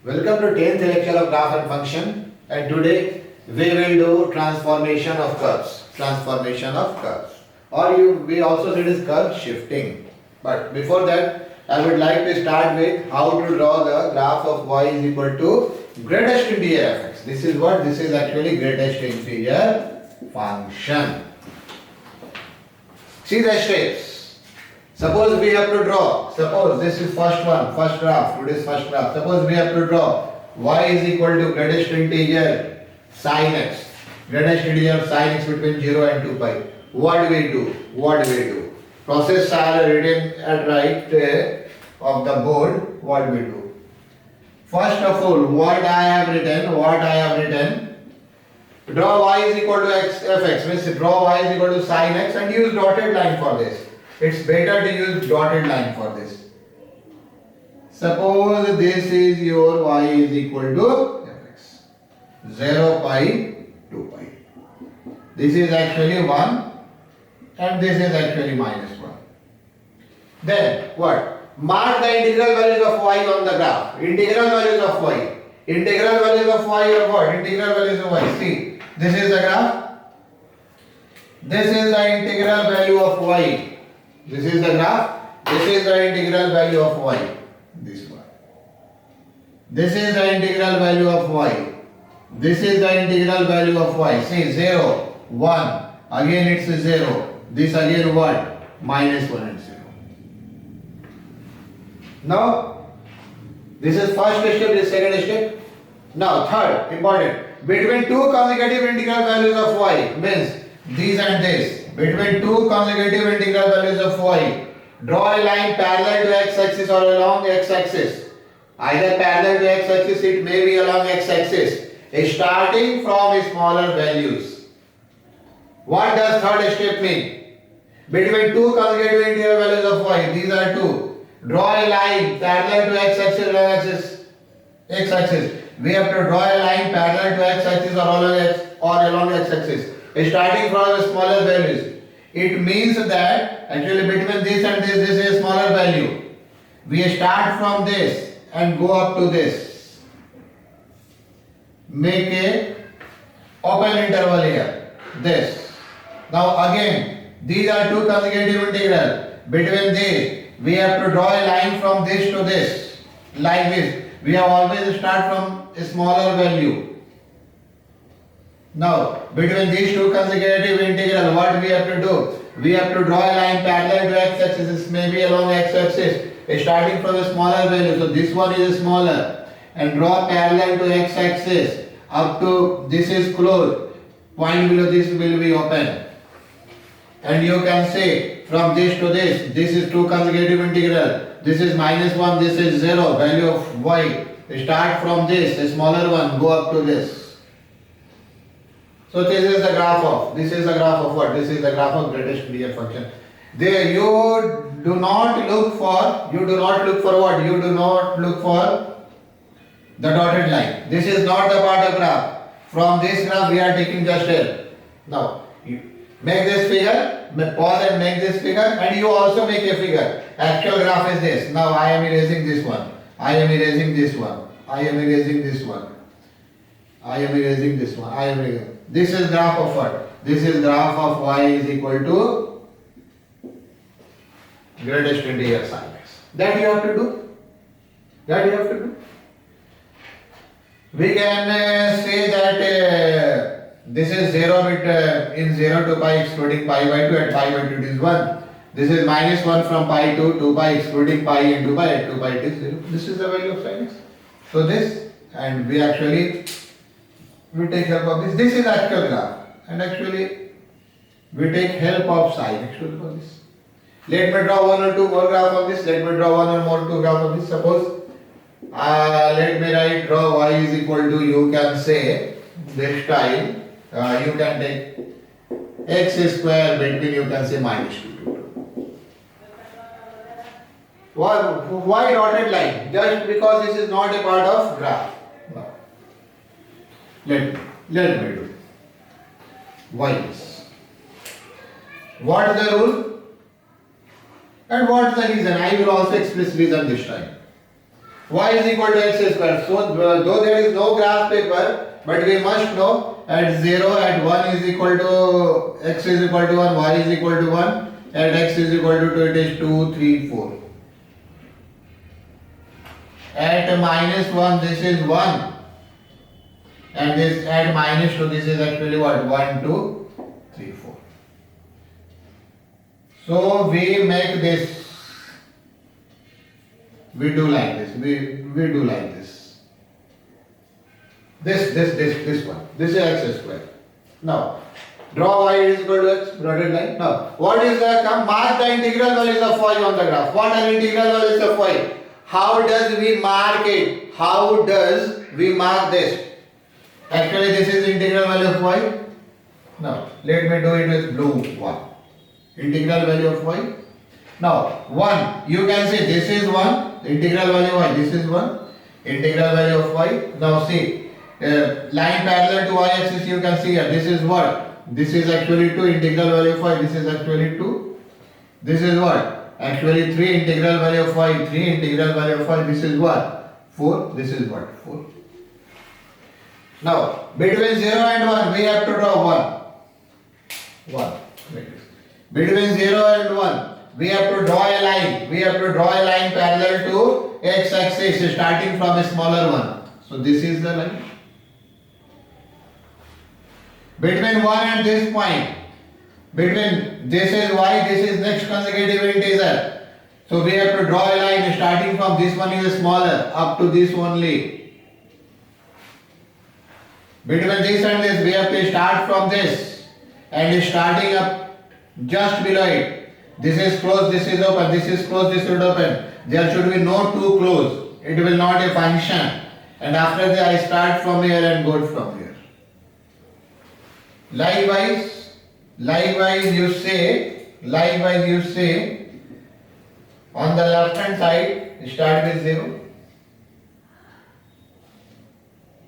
Welcome to 10th lecture of graph and function, and today we will do transformation of curves. Transformation of curves, or we also said is curve shifting. But before that, I would like to start with how to draw the graph of y is equal to greatest integer f(x). This is what? This is actually greatest integer function. See the steps. Suppose we have to draw, suppose this is first graph, today's first graph. Suppose we have to draw y is equal to greatest integer sin x, greatest integer sin x between 0 and 2 pi. What do we do? Process are written at right of the board. What do we do? First of all, what I have written, draw y is equal to x fx, means draw y is equal to sin x and use dotted line for this. It's better to use dotted line for this. Suppose this is your y is equal to fx, 0 pi 2 pi. This is actually 1 and this is actually minus 1. Then what? Mark the integral values of y on the graph. Integral values of y. Integral values of y are what? Integral values of y. See, this is the graph. This is the integral value of y. This is the graph. This is the integral value of y. This one. This is the integral value of y. This is the integral value of y. See, 0, 1. Again it's 0. This again what? Minus 1 and 0. Now, this is first step, this second step. Now, third, important. Between two consecutive integral values of y, means these and this. Between two consecutive integral values of y, draw a line parallel to x-axis or along x-axis. Either parallel to x-axis, it may be along x-axis. Starting from smaller values. What does third step mean? Between two consecutive integral values of y, these are two. Draw a line parallel to x-axis or x-axis. We have to draw a line parallel to x-axis or along x-axis. Starting from smaller values. It means that actually between this and this is a smaller value. We start from this and go up to this. Make a open interval here. This. Now again, these are two consecutive integral. Between these, we have to draw a line from this to this. Like this. We have always start from a smaller value. Now, between these two consecutive integral, what we have to do? We have to draw a line parallel to x-axis. This may be along x-axis, starting from a smaller value. So this one is smaller, and draw parallel to x-axis up to this is closed. Point below this will be open, and you can say from this to this. This is two consecutive integral. This is minus 1. This is 0. Value of y. Start from this, a smaller one. Go up to this. So this is the graph of what? This is the graph of greatest integer function. There you do not look for what? You do not look for the dotted line. This is not the part of graph. From this graph we are taking just here. Now you make this figure, pause and make this figure, and you also make a figure. Actual graph is this. Now I am erasing this one. I am erasing this one. This is graph of what? This is graph of y is equal to greatest integer sin x. That you have to do. We can say that this is 0 bit in 0 to pi excluding pi by 2, and pi by 2 it is 1. This is minus 1 from pi to 2 pi excluding pi and 2 pi, at 2 pi it is 0. This is the value of sin x. So this, and we take help of this. This is actual graph, and actually we take help of sin actually for this. Let me draw one or two more graph on this. Suppose let me write draw y is equal to, you can say this time you can take x square between, you can say minus 2. Why dotted line? Just because this is not a part of graph. No. Let me do y is. What is the rule and what is the reason? I will also express reason this time. y is equal to x square. So though there is no graph paper, but we must know at 0, at 1 is equal to x is equal to 1, y is equal to 1, at x is equal to 2, it is 2, 3, 4. At minus 1 this is 1, and this at minus 2 this is actually what? 1, 2, 3, 4. So we make this, we do like this, we do like this. This one. This is x square. Now, draw y is equal to x, dotted line. Now, what is the, mark the integral values of y on the graph. What are integral values of y? How does we mark it? How does we mark this? Actually, this is integral value of y. Now, let me do it with blue one. Integral value of y. Now, 1, you can see this is 1, integral value of y, this is 1, integral value of y. Now see, line parallel to y-axis you can see here, this is what? This is actually 2, integral value of y, this is actually 2. This is what? Actually 3, integral value of y, 3, integral value of y, this is what? 4, this is what? 4. Now, between 0 and 1, we have to draw 1. 1. Between 0 and 1, we have to draw a line. We have to draw a line parallel to x-axis starting from a smaller one. So this is the line. Between 1 and this point, between this is y, this is next consecutive integer. So we have to draw a line starting from this one is smaller up to this only. Between this and this, we have to start from this and starting up just below it. This is closed, this is open, this is closed, this is open. There should be no two close. It will not a function. And after that I start from here and go from here. Likewise you say, on the left hand side, start with 0.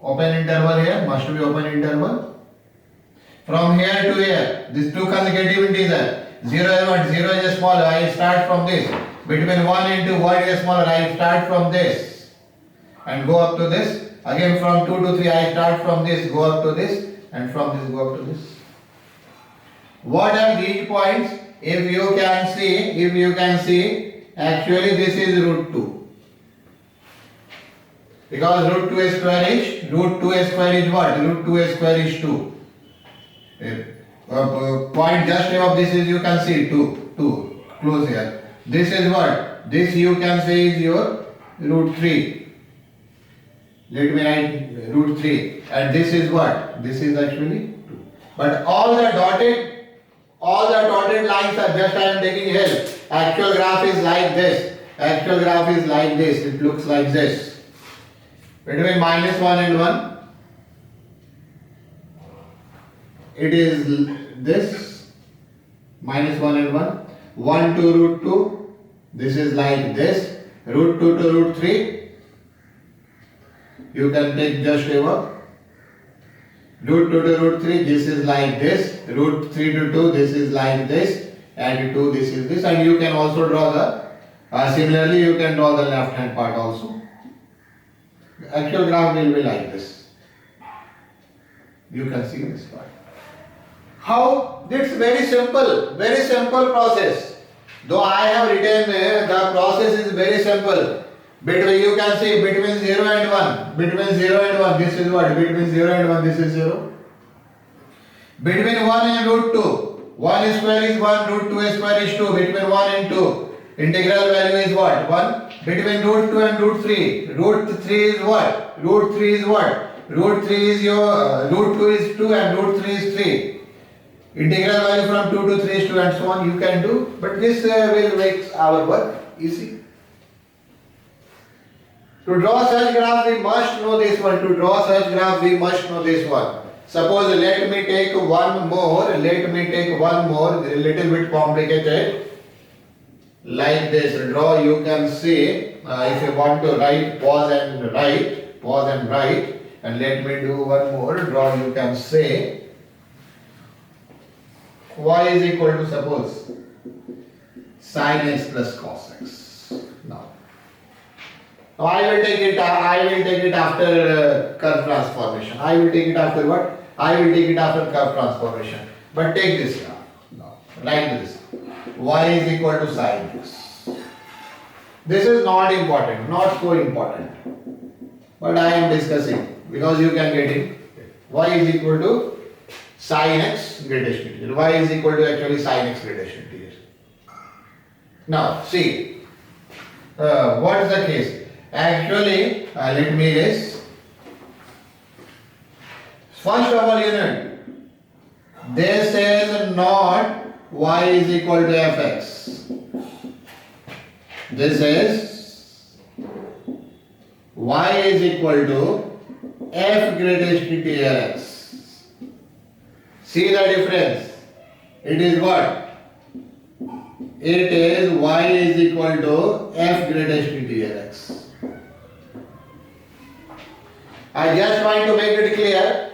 Open interval here, must be open interval. From here to here, this two consecutive integers. 0 is what? 0 is smaller. I start from this. Between 1 and 2, what is smaller? I start from this and go up to this. Again from 2 to 3, I start from this, go up to this, and from this go up to this. What are these points? If you can see, actually this is root 2. Because root 2 square is what? Root 2 square is 2. Point just above this is, you can see 2 close here. This is what? This you can say is your root 3. Let me write root 3. And this is what? This is actually 2. But all the dotted lines are just I am taking help. Actual graph is like this. It looks like this. Between minus 1 and 1, it is this, minus 1 and 1, 1 to root 2, this is like this, root 2 to root 3, you can take just over, root 2 to root 3, this is like this, root 3 to 2, this is like this, and 2, this is this, and you can also draw the, similarly you can draw the left hand part also. Actual graph will be like this. You can see this part. How? It's very simple process. Though I have written the process is very simple. You can see between 0 and 1. This is what? Between 0 and 1, this is 0. Between 1 and root 2. 1 square is 1, root 2 square is 2. Between 1 and 2. Integral value is what? 1. Between root 2 and root 3. Root 3 is what? Root 3 is what? Root 3 is your, root 2 is 2 and root 3 is 3. Integral value from 2 to 3 is 2 and so on you can do. But this will make our work easy. To draw such graph we must know this one. Suppose let me take one more, a little bit complicated. Like this. Draw, you can see, if you want to write, pause and write. And let me do one more. Draw, you can say, y is equal to, suppose, sin x plus cos x. Now, Now I will take it after curve transformation. I will take it after what? I will take it after curve transformation. But take this now. Write this. Y is equal to sin x. This is not important, not so important. But I am discussing because you can get it. Y is equal to sin x greatest integral. Y is equal to actually sin x greatest integral. Now see, what is the case? Actually, let me erase. First of all, you know, this is not y is equal to fx. This is y is equal to f greatest integral x. See the difference? It is what? It is y is equal to f greatest integral x. I just want to make it clear.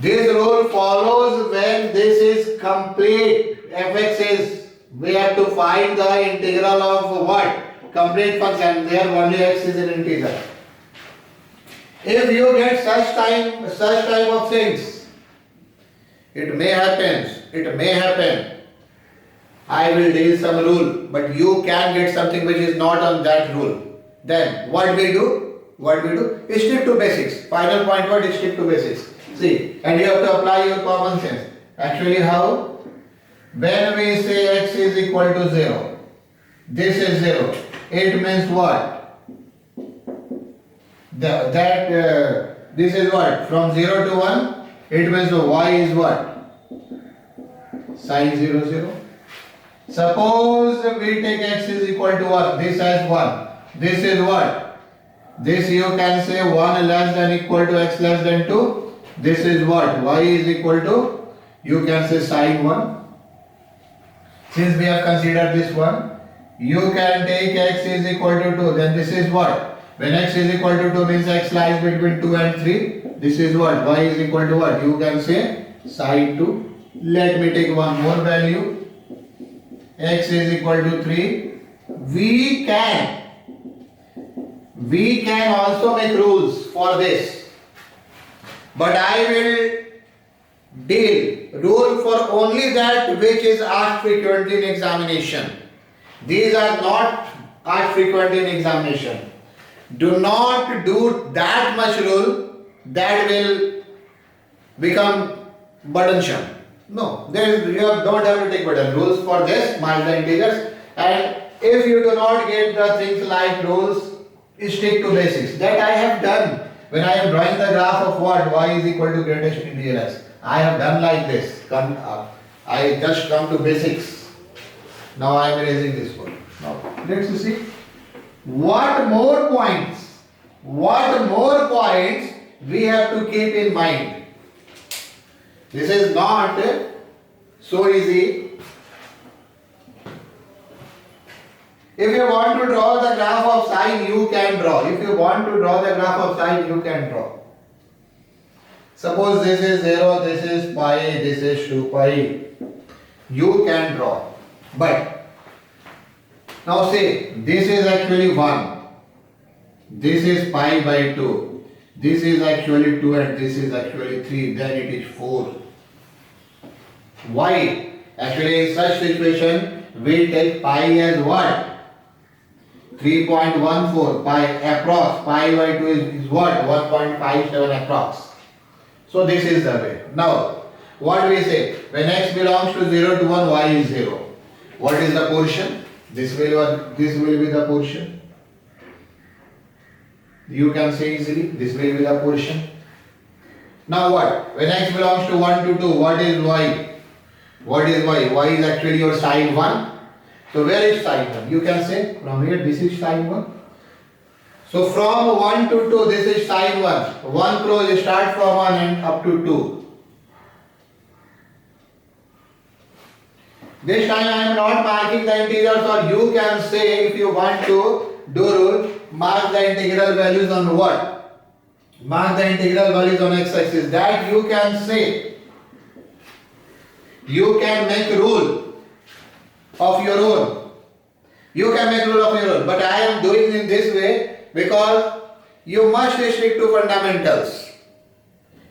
This rule follows when this is complete. Fx is, we have to find the integral of what? Complete function. There only x is an integer. If you get such type of things, it may happen. I will deal some rule, but you can get something which is not on that rule. Then what we do? Stick to basics. Final point, what is stick to basics? See, and you have to apply your common sense. Actually, how? When we say x is equal to 0, this is 0. It means what? This is what? From 0 to 1, it means y is what? Sin 0, 0. Suppose we take x is equal to 1. This has 1. This is what? This you can say 1 less than equal to x less than 2. This is what? Y is equal to, you can say sin 1. Since we have considered this one, you can take x is equal to 2. Then this is what? When x is equal to 2 means x lies between 2 and 3. This is what? Y is equal to what? You can say sin 2. Let me take one more value. X is equal to 3. We can also make rules for this, but I will deal rule for only that which is asked frequently in examination. These are not asked frequently in examination. Do not do that much rule that will become burdensome. No, you don't have to take burden. Rules for this, mark the integers, and if you do not get the things like rules, stick to basics. That I have done when I am drawing the graph of what? Y is equal to greatest integral x. I have done like this. I just come to basics. Now I am erasing this one. Now let's see. What more points we have to keep in mind? This is not so easy. If you want to draw the graph of sine, you can draw. If you want to draw the graph of sine, you can draw. Suppose this is 0, this is pi, this is 2 pi. You can draw. But now say this is actually 1. This is pi by 2. This is actually 2 and this is actually 3. Then it is 4. Why? Actually in such situation, we take pi as what? 3.14 pi approx. Pi by 2 is what? 1.57 approx. So this is the way. Now, what we say? When x belongs to 0 to 1, y is 0. What is the portion? This will be the portion. You can say easily, this will be the portion. Now what? When x belongs to 1 to 2, what is y? What is y? Y is actually your sine 1. So where is sine 1? You can say from here this is sine 1. So from 1 to 2 this is sine 1. 1 cross start from 1 and up to 2. This time I am not marking the integers, or you can say if you want to do rule, mark the integral values on what? Mark the integral values on x-axis. That you can say. You can make rule of your own. You can make rule of your own, but I am doing in this way because you must stick to fundamentals.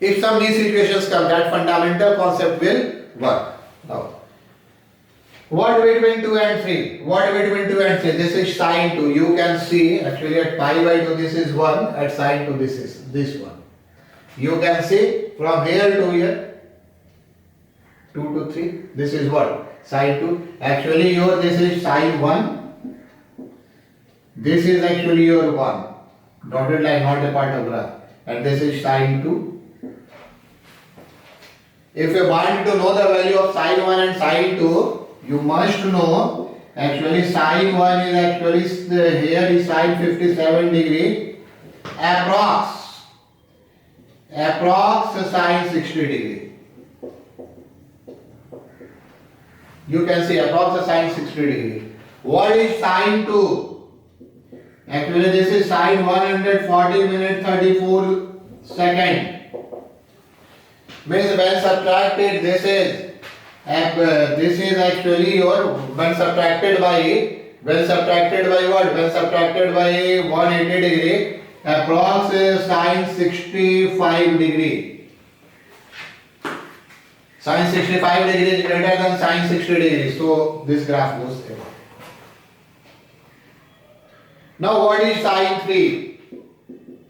If some new situations come, that fundamental concept will work. Now, what between 2 and 3? What between 2 and 3? This is sine 2. You can see actually at pi by 2 this is 1, at sine 2 this is this one. You can see from here to here, 2 to 3, this is what? Sine 2. Actually your this is sine 1. This is actually your 1. Dotted line, not a part of graph. And this is sine 2. If you want to know the value of sine 1 and sine 2, you must know actually sine 1 is actually here is sine 57 degree approx sine 60 degree. You can see approx sine 60 degree. What is sine 2? Actually this is sine 140 minute 34 second. Means when subtracted this is actually your when subtracted by what? When subtracted by 180 degree, approx sine 65 degree. Sine 65 degree is greater than sine 60 degree. So this graph goes there. Now what is sine 3?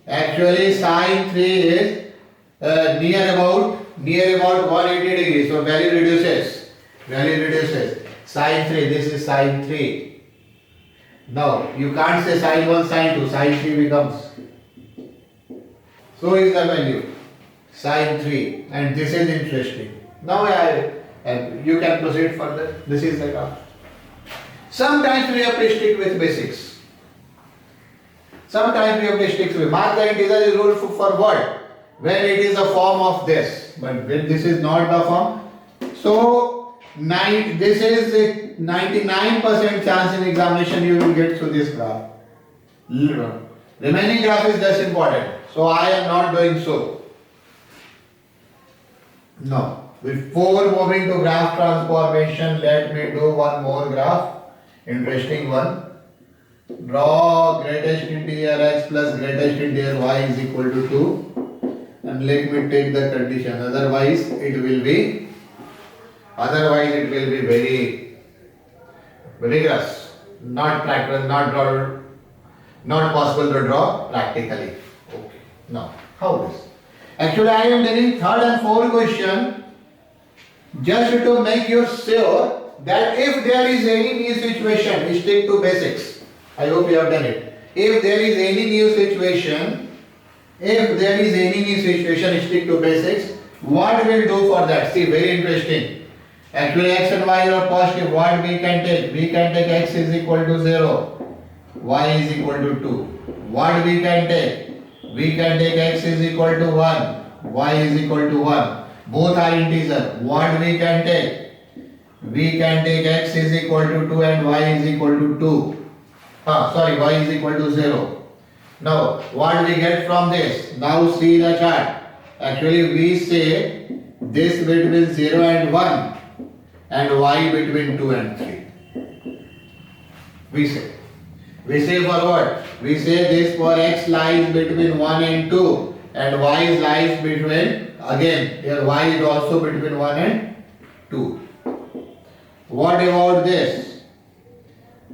Actually sine 3 is near about 180 degrees. So value reduces. Sine 3, this is sine 3. Now you can't say sine 1, sine 2, sine 3 becomes. So is the value sine 3, and this is interesting. Now you can proceed further. This is the graph. Sometimes we have to stick with basics. Sometimes we have to stick with. Mark the integer is ruled for what? When it is a form of this, but when this is not the form. So this is 99% chance in examination you will get through this graph. Remaining graph is less important. So I am not doing so. No. Before moving to graph transformation, let me do one more graph. Interesting one. Draw greatest integer x plus greatest integer y is equal to 2. And let me take the condition, otherwise it will be very rigorous, not practical, not possible to draw practically. Okay. Now how this? Actually I am taking third and fourth question just to make you sure that if there is any new situation, stick to basics. I hope you have done it. If there is any new situation, stick to basics. What will do for that? See, very interesting. Actually, x and y are positive. What we can take? We can take x is equal to 0, y is equal to 2. What we can take? We can take x is equal to 1, y is equal to 1. Both are integer. What we can take? We can take x is equal to 2 and y is equal to 2. Y is equal to 0. Now, what we get from this? Now see the chart. Actually, we say this between 0 and 1 and y between 2 and 3. We say for what? We say this for x lies between 1 and 2 and y lies between, again, here y is also between 1 and 2. What about this?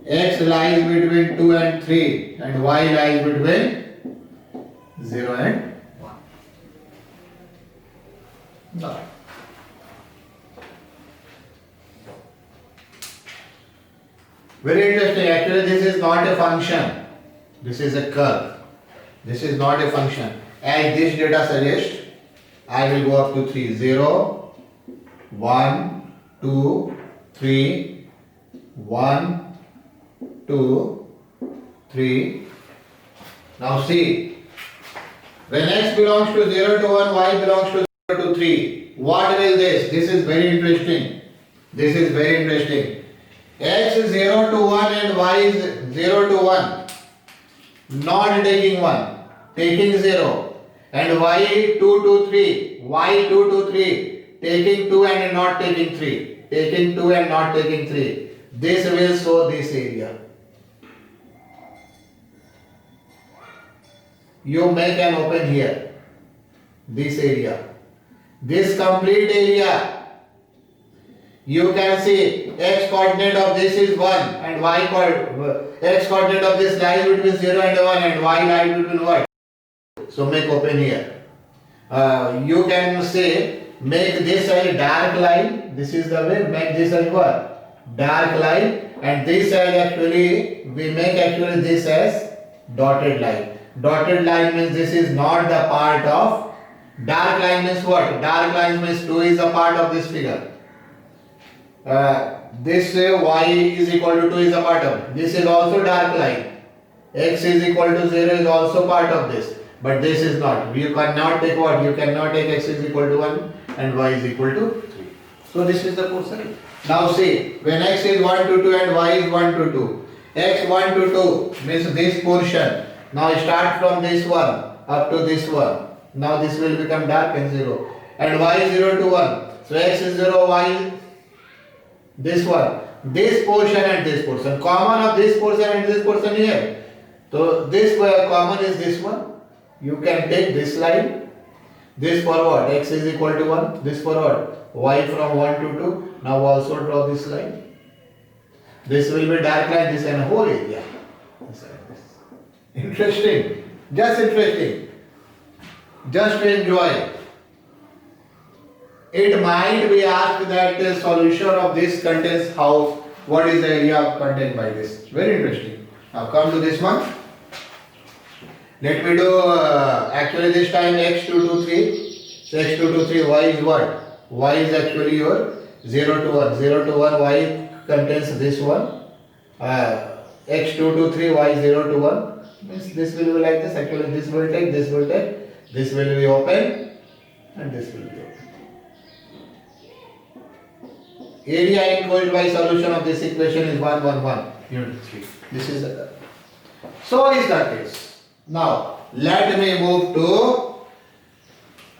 X lies between 2 and 3 and y lies between 0 and 1. No. Very interesting. Actually, this is not a function. This is a curve. This is not a function. As this data suggests, I will go up to 3. 0, 1, 2, 3, 1, 2, 3. Now see, when x belongs to 0 to 1, y belongs to 0 to 3. What will this? This is very interesting. X is 0 to 1 and y is 0 to 1. Not taking 1, taking 0. And y 2 to 3. Y 2 to 3. Taking 2 and not taking 3. Taking 2 and not taking 3. This will show this area. you make an open here, this area, this complete area. You can see x coordinate of this is 1 and y x coordinate of this lies between 0 and 1 and y lies between what? So make open here. You can say make this as dark line. This is the way. Make this as what? Dark line, and this as actually we make actually this as dotted line. Dotted line means this is not the part of. Dark line means what? Dark line means 2 is a part of this figure. This y is equal to 2 is a part of. This is also dark line. X is equal to 0 is also part of this. But this is not. You cannot take what? You cannot take x is equal to 1 and y is equal to 3. So this is the portion. Now see, when x is 1 to 2 and y is 1 to 2. X 1 to 2 means this portion. Now start from this one up to this one. Now this will become dark and 0. And y is 0 to 1. So x is 0, y is this one. This portion and this portion. Common of this portion and this portion here. So this common is this one. You can take this line. This forward. X is equal to 1. This forward. Y from 1 to 2. Now also draw this line. This will be dark line. This and whole area. Interesting. Just interesting. Just to enjoy. It might be asked that the solution of this contains how, what is the area contained by this. Very interesting. Now come to this one. Let me do actually this time x2 to 3. So x2 to 3, y is what? Y is actually your 0 to 1. 0 to 1, y contains this one. X2 to 3, y 0 to 1. Means this will be like this. Actually this will take, this will take. This will be open and this will be open. Area enclosed by solution of this equation is 1, 1, 1. Unit 3. This is the. So is the case. Now let me move to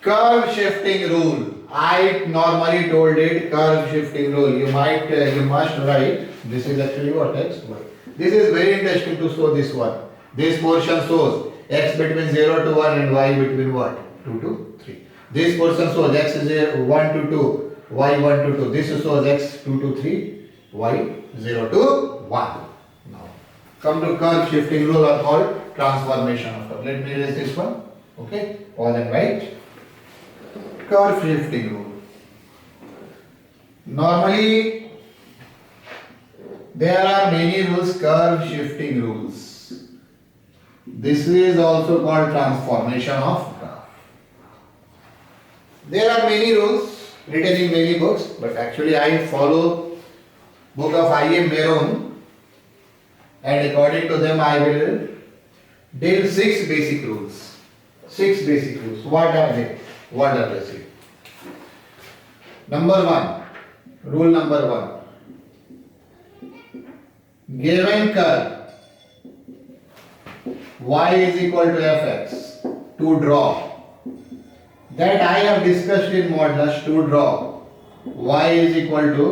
curve shifting rule. I normally told it curve shifting rule. You must write. This is actually what x, y. This is very interesting to show this one. This portion shows x between 0 to 1 and y between what? 2 to 3. This portion shows x is 1 to 2. Y 1 to 2. This shows x 2 to 3, y 0 to 1. Now, come to curve shifting rule or called transformation of curve. Let me erase this one. Okay, all and write. Curve shifting rule. Normally, there are many rules, curve shifting rules. This is also called transformation of graph. There are many rules written in many books, but actually I follow book of I.M. Meron, and according to them I will deal 6 basic rules. 6 basic rules. What are they? What are they? Number 1. Rule number 1. Given curve y is equal to fx to draw. That I have discussed in modulus. To draw y is equal to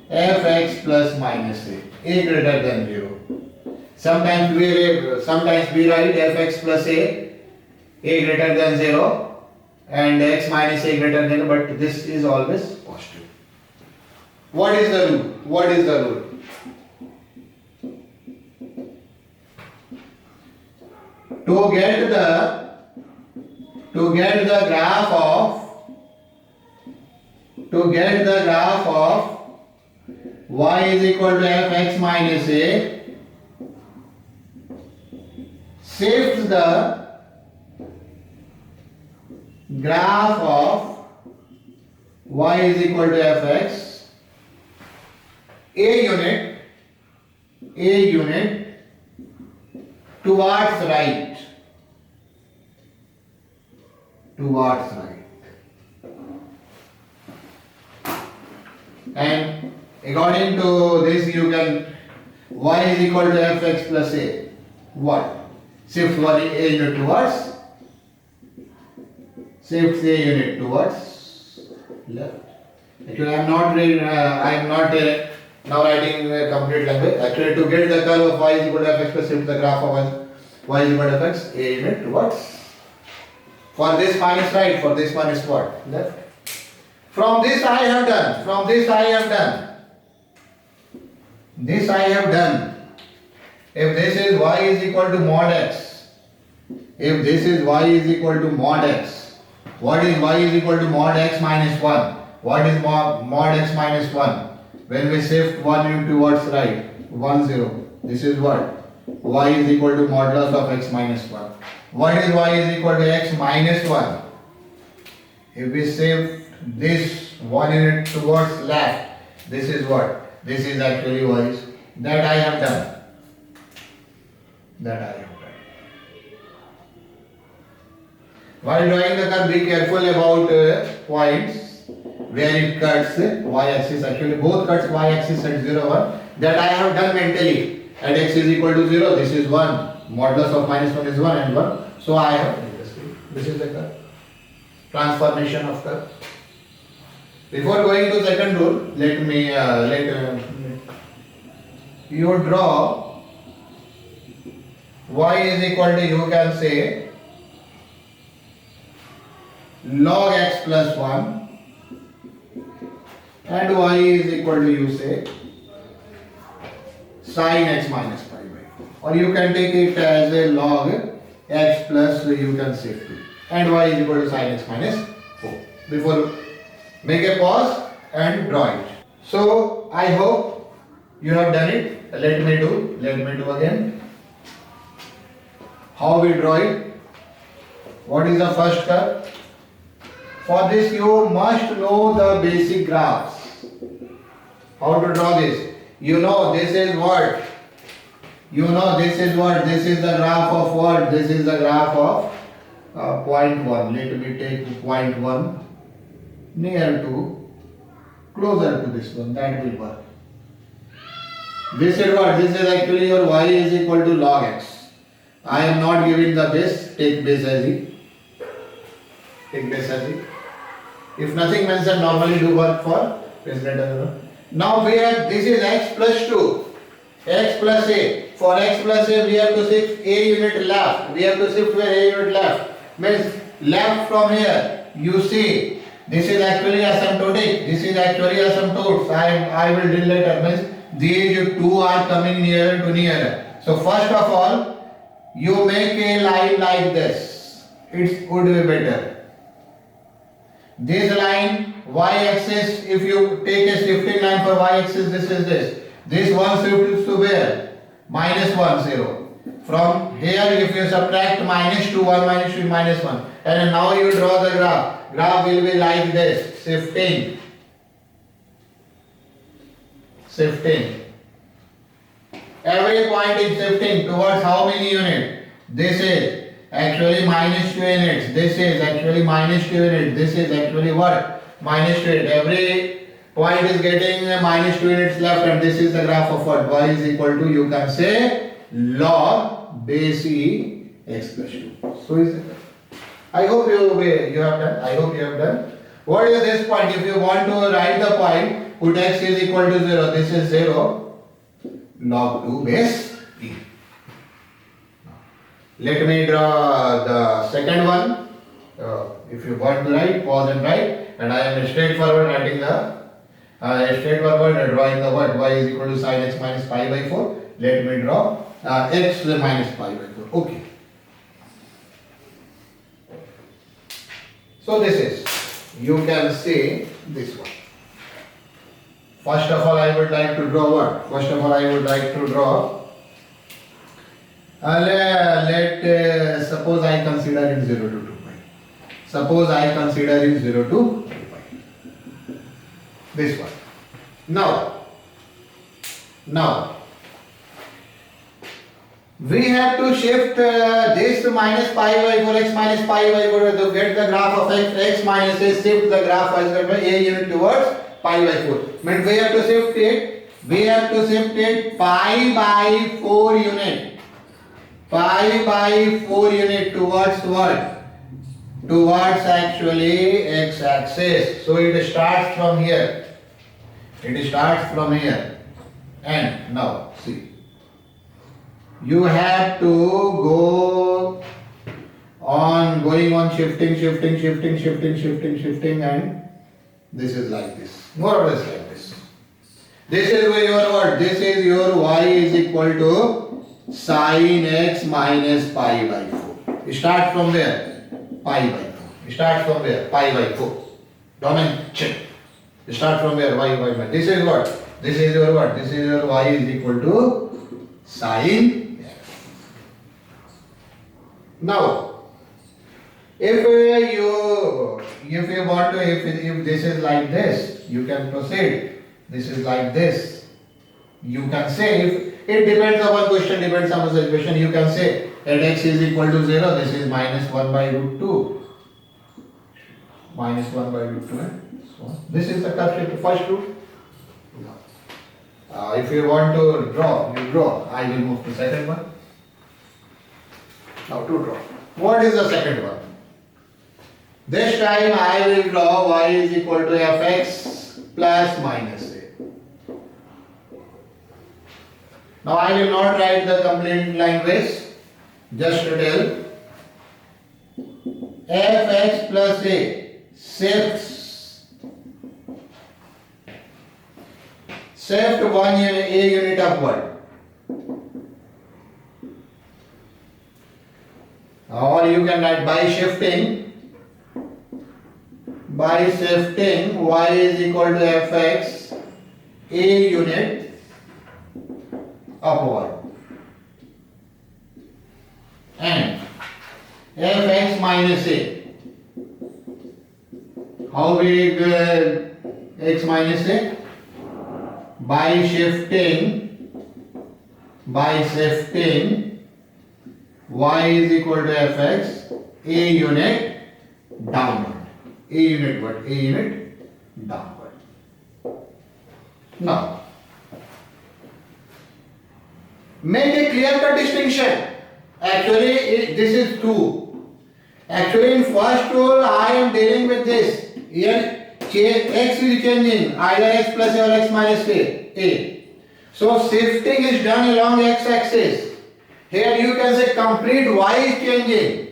fx plus minus a greater than 0. Sometimes we write fx plus a greater than 0 and x minus a greater than 0, but this is always positive. What is the rule? What is the rule? To get the graph of y is equal to fx minus a, shift the graph of y is equal to fx a unit towards right. And according to this, you can y is equal to fx plus a. What? Shift one a unit towards. Shift a unit towards left. Actually, I am not now writing a complete language. Actually, to get the curve of y is equal to fx plus shift the graph of y is equal to fx a unit towards For this minus right, for this one is what? Left. From this I have done. From this I have done. This I have done. If this is y is equal to mod x, if this is y is equal to mod x, what is y is equal to mod x minus 1? What is mod x minus 1? When we shift 1 towards right, 1 0. This is what? Y is equal to modulus of x minus 1. What is y is equal to x minus 1? If we shift this 1 unit towards left, this is what? This is actually y. That I have done. That I have done. While drawing the curve, be careful about points where it cuts y-axis. Actually, both cuts y-axis at 0, 1. That I have done mentally. At x is equal to 0, this is 1. Modulus of minus 1 is 1 and 1. So I have this is the curve. Transformation of curve. Before going to second rule, let me you draw y is equal to, you can say, log x plus 1 and y is equal to, you say, sin x minus pi by 4. Or you can take it as a log x plus, you can say 2 and y is equal to sin x minus 4. Before, make a pause and draw it. So I hope you have done it. Let me do again. How we draw it? What is the first curve? For this you must know the basic graphs. How to draw this? You know this is what? You know this is what? This is the graph of what? This is the graph of point 1. Let me take point 1 near to, closer to this one. That will work. This is what? This is actually your y is equal to log x. I am not giving the base. Take base as e. Take base as e. If nothing mentioned, normally do work for base greater. Now we have, this is x plus 2. X plus a. For x plus a, we have to shift a unit left. We have to shift where a unit left. Means left from here. You see, this is actually asymptotic. This is actually asymptotes. I will deal later. Means these two are coming nearer to nearer. So first of all, you make a line like this. It would be better. This line, y-axis, if you take a shifting line for y-axis, this is this. This one shifts to where? Minus 1, 0. From here, if you subtract minus 2, 1 minus 2, minus 1. And now you draw the graph. Graph will be like this, shifting. Shifting. Every point is shifting towards how many units? This is actually minus 2 units. This is actually minus 2 units. This is actually what? Minus 2 units. Every point is getting minus 2 units left, and this is the graph of what? Y is equal to, you can say, log base e x plus 2. So is it? I hope you have done. I hope you have done. What is this point? If you want to write the point, put x is equal to 0. This is 0. Log 2 base e. Let me draw the second one. If you want to write, pause and write. And I am straightforward writing the drawing the what? Y is equal to sin x minus pi by 4. Let me draw x minus pi by 4. Okay. So this is, you can see this one. First of all, I would like to draw what? First of all, I would like to draw. Suppose I consider it 0 to 2 pi. Suppose I consider it 0 to 2 pi. This one. Now, we have to shift this to minus pi by 4, x minus pi by 4 to get the graph of x minus a, shift the graph as a unit towards pi by 4. Means we have to shift it pi by 4 unit. Pi by 4 unit towards what? Towards actually x axis. So it starts from here. And now see. You have to go on going on shifting, and this is like this. More or less like this. This is your what? This is your y is equal to sin x minus pi by 4. Start from where? Pi by 4. Start from where? Pi by 4. Domain check. Start from where? Y by 4. This is what? This is your what? This is your y is equal to sin x. Now, if this is like this, you can proceed. This is like this. You can say, if it depends upon question, depends upon situation, you can say at x is equal to 0, this is minus 1 by root 2. Minus 1 by root 2. So this is the first root. If you want to draw, you draw. I will move to second one. Now to draw. What is the second one? This time I will draw y is equal to fx plus minus a. Now I will not write the complete language, just to tell. Fx plus a shift one a unit upward. Or you can write by shifting y is equal to fx a unit upward and fx minus a. How we x minus a? By shifting y is equal to fx a unit downward. A unit what? A unit downward. Now, make a clear-cut distinction. Actually, this is 2. Actually, in first rule, I am dealing with this. Here, x is changing, either x plus a or x minus a. So, shifting is done along x-axis. Here you can say complete y is changing.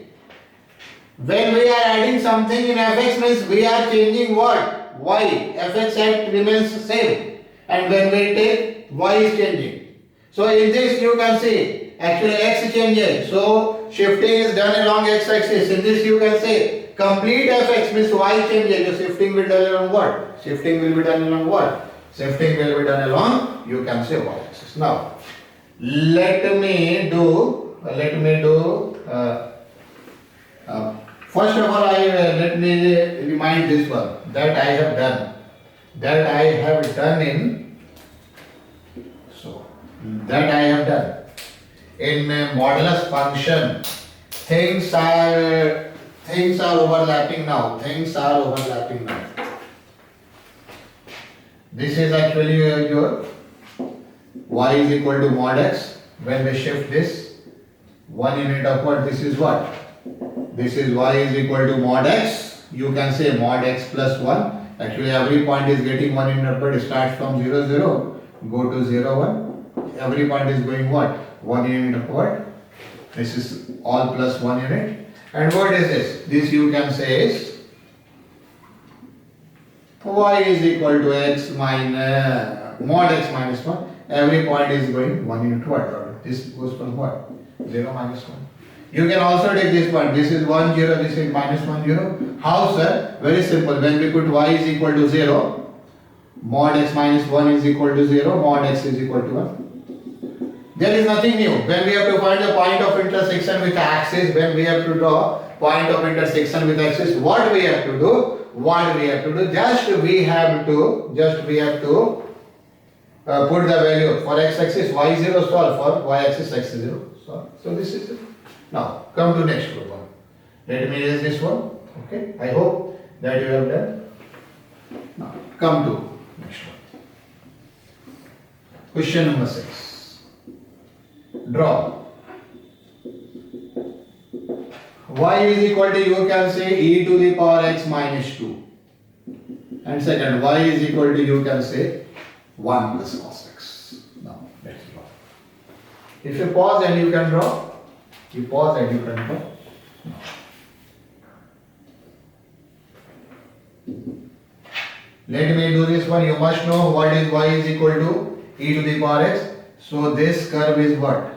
When we are adding something in fx means we are changing what? Y. fx remains the same. And when we take y is changing. So in this you can see actually x is changing. So shifting is done along x-axis. In this you can say complete fx means y is changing. So shifting will be done along what? Shifting will be done along what? Shifting will be done along, you can say y-axis. Now let me do first of all let me remind this one that I have done in modulus function. Things are overlapping now. This is actually your y is equal to mod x. When we shift this 1 unit upward, this is what? This is y is equal to mod x. You can say mod x plus 1. Actually, every point is getting 1 unit upward. It starts from 0, 0, go to 0, 1. Every point is going what? 1 unit upward. This is all plus 1 unit. And what is this? This you can say is y is equal to x minus mod x minus 1. Every point is going 1 unit upward. This goes from what? 0 minus 1. You can also take this point. This is 1 0. This is minus 1 0. How, sir? Very simple. When we put y is equal to 0, mod x minus 1 is equal to 0. Mod x is equal to 1. There is nothing new. When we have to find the point of intersection with axis, when we have to draw point of intersection with axis, what we have to do? Just we have to put the value for x-axis y0 solve, for y-axis x0 solve. So this is it. Now come to next one. Let me erase this one. Okay. I hope that you have done. Now come to next one. Question number 6. Draw. Y is equal to, you can say, e to the power x minus 2. And second, y is equal to, you can say, 1 plus cos x. Now, let's draw. If you pause and you can draw, you pause and you can draw. Let me do this one. You must know what is y is equal to e to the power x. So this curve is what?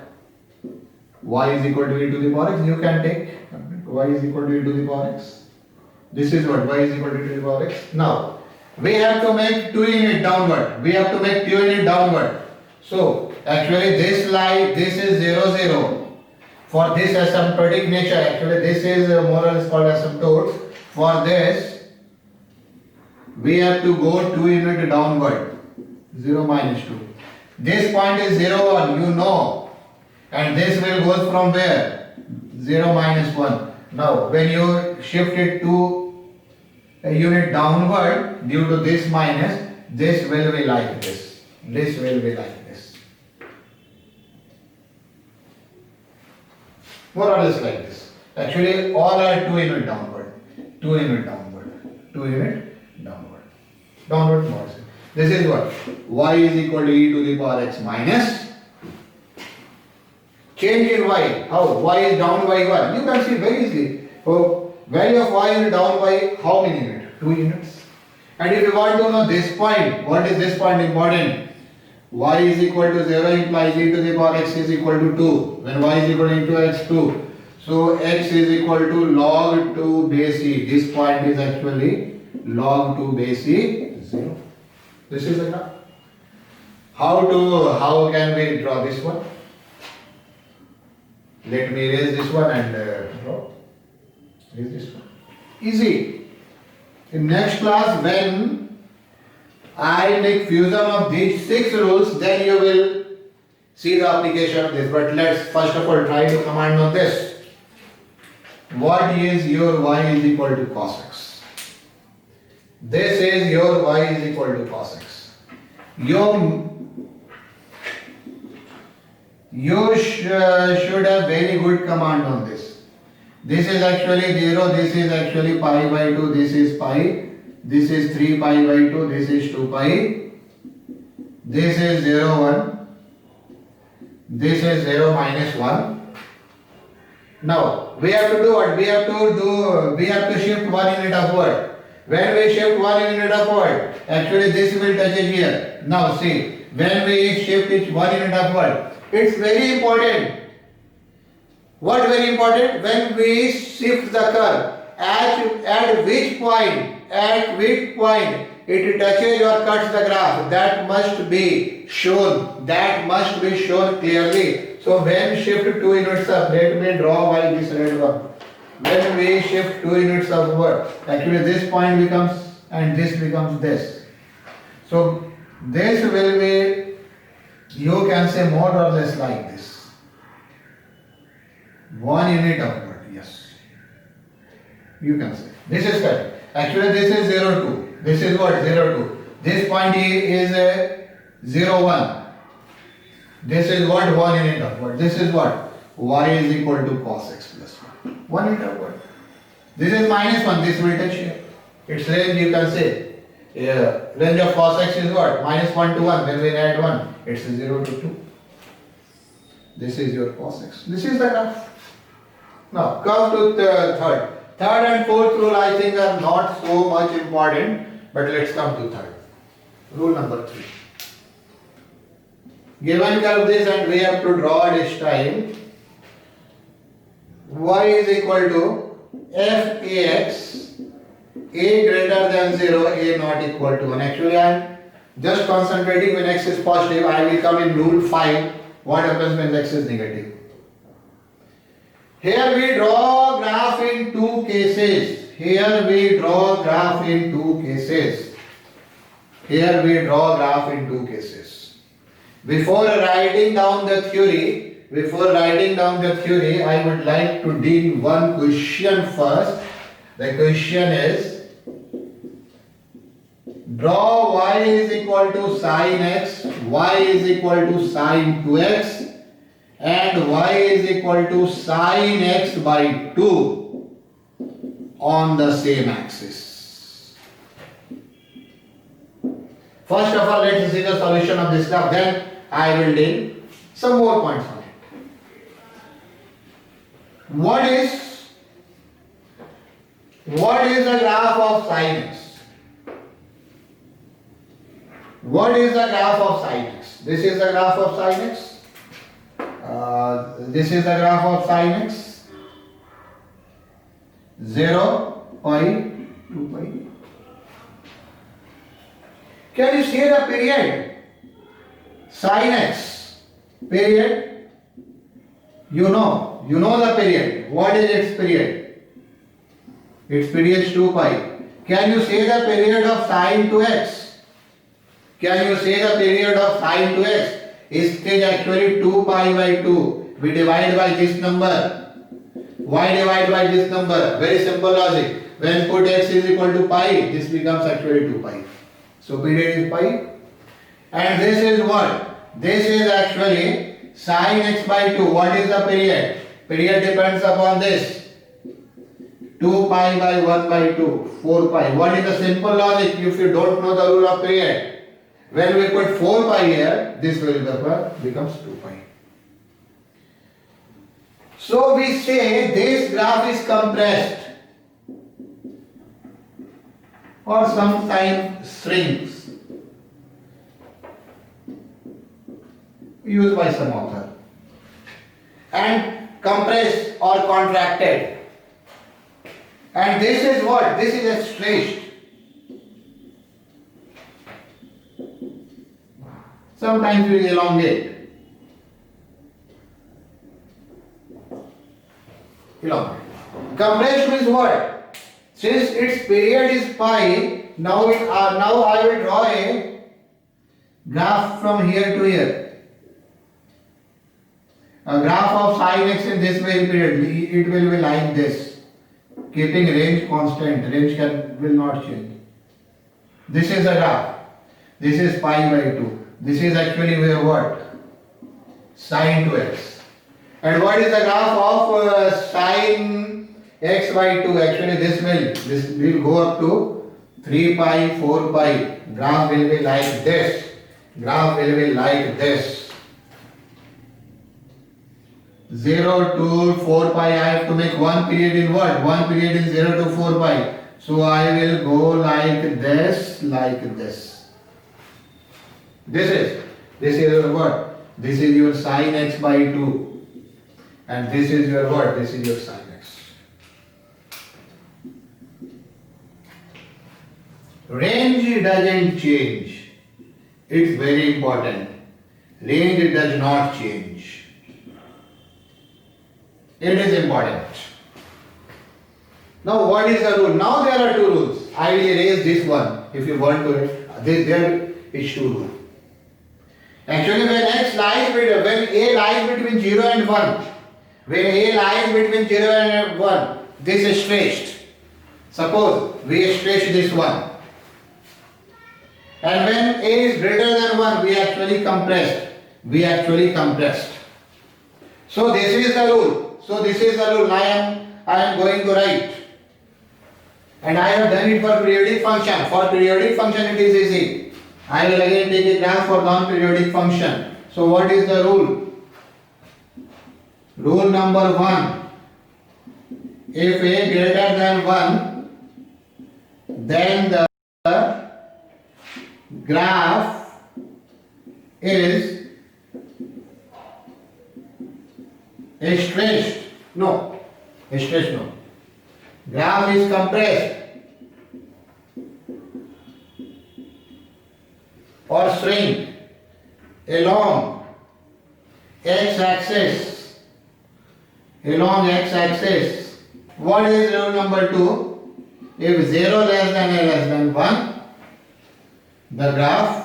Y is equal to e to the power x. You can take y is equal to e to the power x. This is what? Y is equal to e to the power x. Now, we have to make 2 unit downward. We have to make 2 unit downward. So, actually this line, this is 0, 0. For this asymptotic nature, actually this is more or less called asymptotes. For this, we have to go 2 unit downward. 0 minus 2. This point is 0, 1, you know. And this will go from where? 0 minus 1. Now, when you shift it to a unit downward due to this minus, this will be like this. This will be like this. More or less like this. Actually, all are 2 unit downward. 2 unit downward. 2 unit downward. Downward motion. This is what? Y is equal to e to the power x minus. Change in y. How? Y is down by 1. You can see very easily. So, value of y is down by how many units? 2 units. And if you want to know this point, what is this point important? Y is equal to 0 implies e to the power x is equal to 2. When y is equal to x, 2. So, x is equal to log 2 base e. This point is actually log 2 base e 0. This is the graph. How can we draw this one? Let me erase this one and draw. Erase this one. Easy. In next class, when I make fusion of these 6 rules, then you will see the application of this. But let's first of all try to command on this. What is your y is equal to cos x? This is your y is equal to cos x. You should have very good command on this. This is actually 0, this is actually pi by 2, this is pi, this is 3 pi by 2, this is 2 pi, this is 0, 1, this is 0 minus 1. Now, we have to do what? We have to shift 1 unit upward. When we shift 1 unit upward, actually this will touch it here. Now see, when we shift it 1 unit upward, it's very important. What very important? When we shift the curve, at which point it touches or cuts the graph, that must be shown. That must be shown clearly. So when shift 2 units up, let me draw by this red one. When we shift 2 units upward, actually this point becomes and this becomes this. So this will be, you can say more or less like this. 1 unit upward, yes. You can say. This is correct. Actually this is 0, 2. This is what? 0, 2. This point is 0, 1. This is what? 1 unit upward. This is what? Y is equal to cos x plus 1. 1 unit upward. This is minus 1. This will touch here. Its range you can say. Range of cos x is what? Minus 1 to 1. When we add 1, it's 0 to 2. This is your cos x. This is the graph. Now come to the third. Third and fourth rule I think are not so much important, but let's come to third. Rule number 3. Given curve this and we have to draw this time. Y is equal to f ax, a greater than 0, a not equal to 1. Actually I am just concentrating when x is positive. I will come in rule 5. What happens when x is negative? Here we draw graph in 2 cases. Here we draw graph in 2 cases. Here we draw graph in 2 cases. Before writing down the theory, I would like to deal one question first. The question is, draw y is equal to sin x, y is equal to sin 2x, and y is equal to sin x by 2 on the same axis. First of all, let us see the solution of this graph, then I will deal some more points on it. What is the graph of sin x? What is the graph of sin x? This is the graph of sin x. This is the graph of sin x. 0, pi, 2 pi. Can you see the period? Sin x period. You know the period. What is its period? Its period is 2 pi. Can you say the period of sin to x? Can you say the period of sin to x? It is actually 2 pi by 2. We divide by this number. Why divide by this number? Very simple logic. When put x is equal to pi, this becomes actually 2 pi. So period is pi. And this is what? This is actually sin x by 2. What is the period? Period depends upon this. 2 pi by 1 by 2. 4 pi. What is the simple logic if you don't know the rule of period? When we put 4 pi here, this variable becomes 2 pi. So we say this graph is compressed or sometimes shrinks, used by some author, and compressed or contracted. And this is what? This is a stretched. Sometimes we elongate. Compressed means what? Since its period is pi, now I will draw a graph from here to here. A graph of sin x in this very period. It will be like this, keeping range constant. Range will not change. This is a graph. This is pi by 2. This is actually where what? Sin to x. And what is the graph of sin x by 2? Actually this will go up to 3 pi, 4 pi. Graph will be like this. Graph will be like this. 0 to 4 pi. I have to make one period in what? One period in 0 to 4 pi. So I will go like this, like this. This is your what? This is your sin x by 2. And this is your what? This is your sin x. Range doesn't change. It's very important. Range does not change. It is important. Now what is the rule? Now there are two rules. I will erase this one if you want to. There is two rules. Actually when a lies between 0 and 1, when a lies between 0 and 1, this is stretched. Suppose we stretch this one. And when a is greater than 1, we actually compressed. So this is the rule. I am going to write. And I have done it for periodic function. For periodic function it is easy. I will again take a graph for non-periodic function. So what is the rule? Rule number 1. If a greater than 1, then the graph is stretched. No. Graph is compressed or shrink along x-axis. What is rule number 2? If 0 less than 1, the graph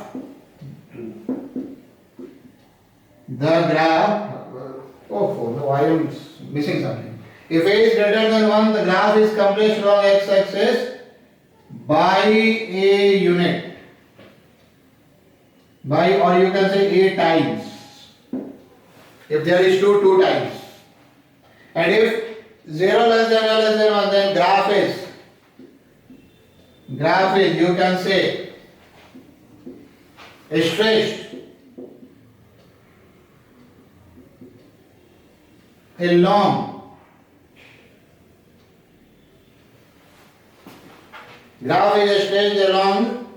I am missing something. If a is greater than 1, the graph is compressed along x-axis by a unit. Or you can say a times. If there is 2 times. And if 0 less than 1, then graph is you can say stretched along graph is stretched along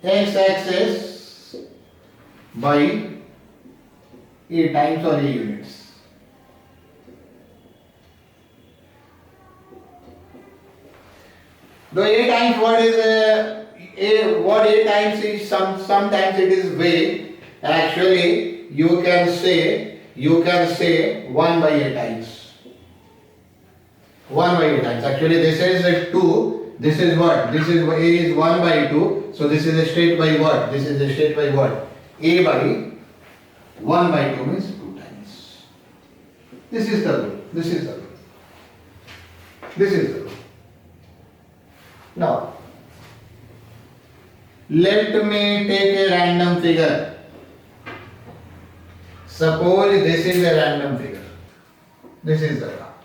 x-axis by a times or a units. Though a times what is what a times is sometimes it is vague. Actually, you can say 1 by a times. 1 by a times. Actually, this is a 2. This is what? This is a is 1 by 2. So this is a straight by what? This is a straight by what? A by 1 by 2 means 2 times. This is the rule. This is the rule. This is the rule. Now, let me take a random figure. Suppose this is a random figure. This is the graph.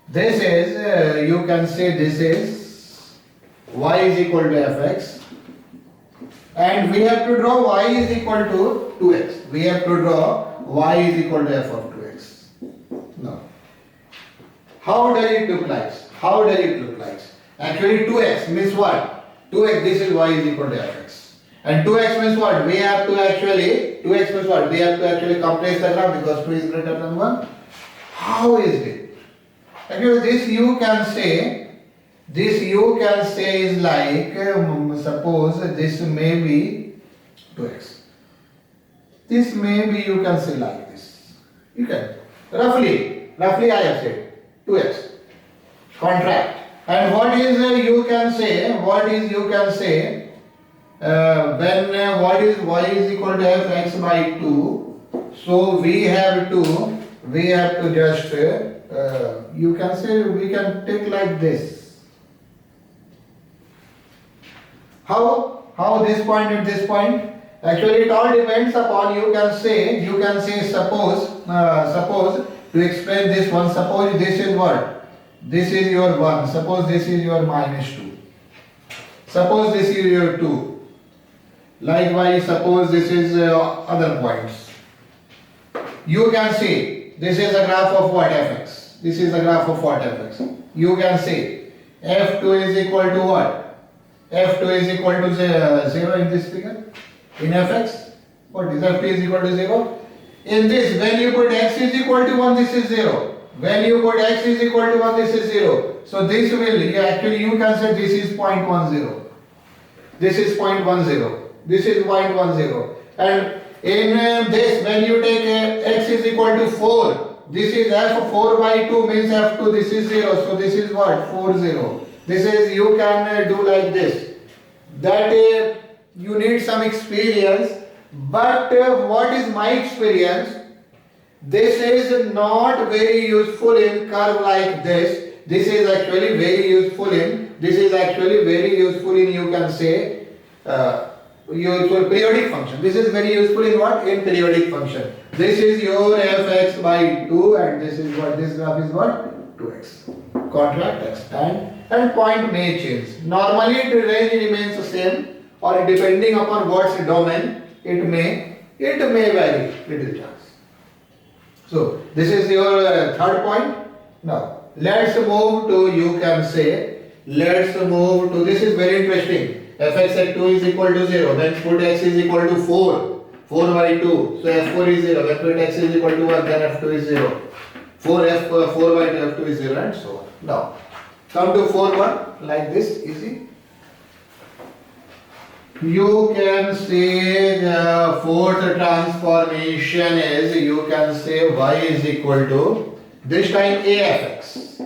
This is, you can say this is y is equal to fx, and we have to draw y is equal to 2x. We have to draw y is equal to f of 2x. Now, how does it look like? How does it look like? Actually 2x means what? 2x, this is y is equal to fx. And 2x means what? We have to actually, 2x means what? We have to actually compress the graph because 2 is greater than 1. How is it? Actually this you can say is like, suppose this may be 2x. This may be, you can say like this. You can, roughly I have said 2x. Contract. And what is you can say when what is y is equal to fx by 2, so we have to just you can say we can take like this. How this point and this point? Actually it all depends upon, you can say suppose to explain this one, suppose this is what? This is your 1, suppose this is your minus 2, suppose this is your 2, likewise suppose this is other points. You can see this is a graph of what? Fx. This is a graph of what? Fx. You can say f2 is equal to what? f2 is equal to 0 in this figure. In fx, what is f2 is equal to 0? In this, when you put x is equal to 1, this is 0. When you put x is equal to 1, this is 0. So this will, actually you can say this is 0.10. This is 0.10. This is 0.10. And in this, when you take x is equal to 4, this is f4 by 2 means f2, this is 0. So this is what? 4, 0. This is, you can do like this. That you need some experience. But what is my experience? This is not very useful in curve like this. This is actually very useful in, you can say, useful periodic function. This is very useful in what? In periodic function. This is your fx by 2 and this is what? This graph is what? 2x. Contract x time and point may change. Normally the range remains the same, or depending upon what's domain, it may vary little chance. So this is your third point. Now let's move to, you can say, this is very interesting. Fx at 2 is equal to 0. Then put x is equal to 4 by 2. So f4 is 0. When put x is equal to 1, then f2 is 0. 4 by 2, f2 is 0 and so on. Now come to 4-1 like this, easy. You can say the fourth transformation is, you can say y is equal to, this time a fx.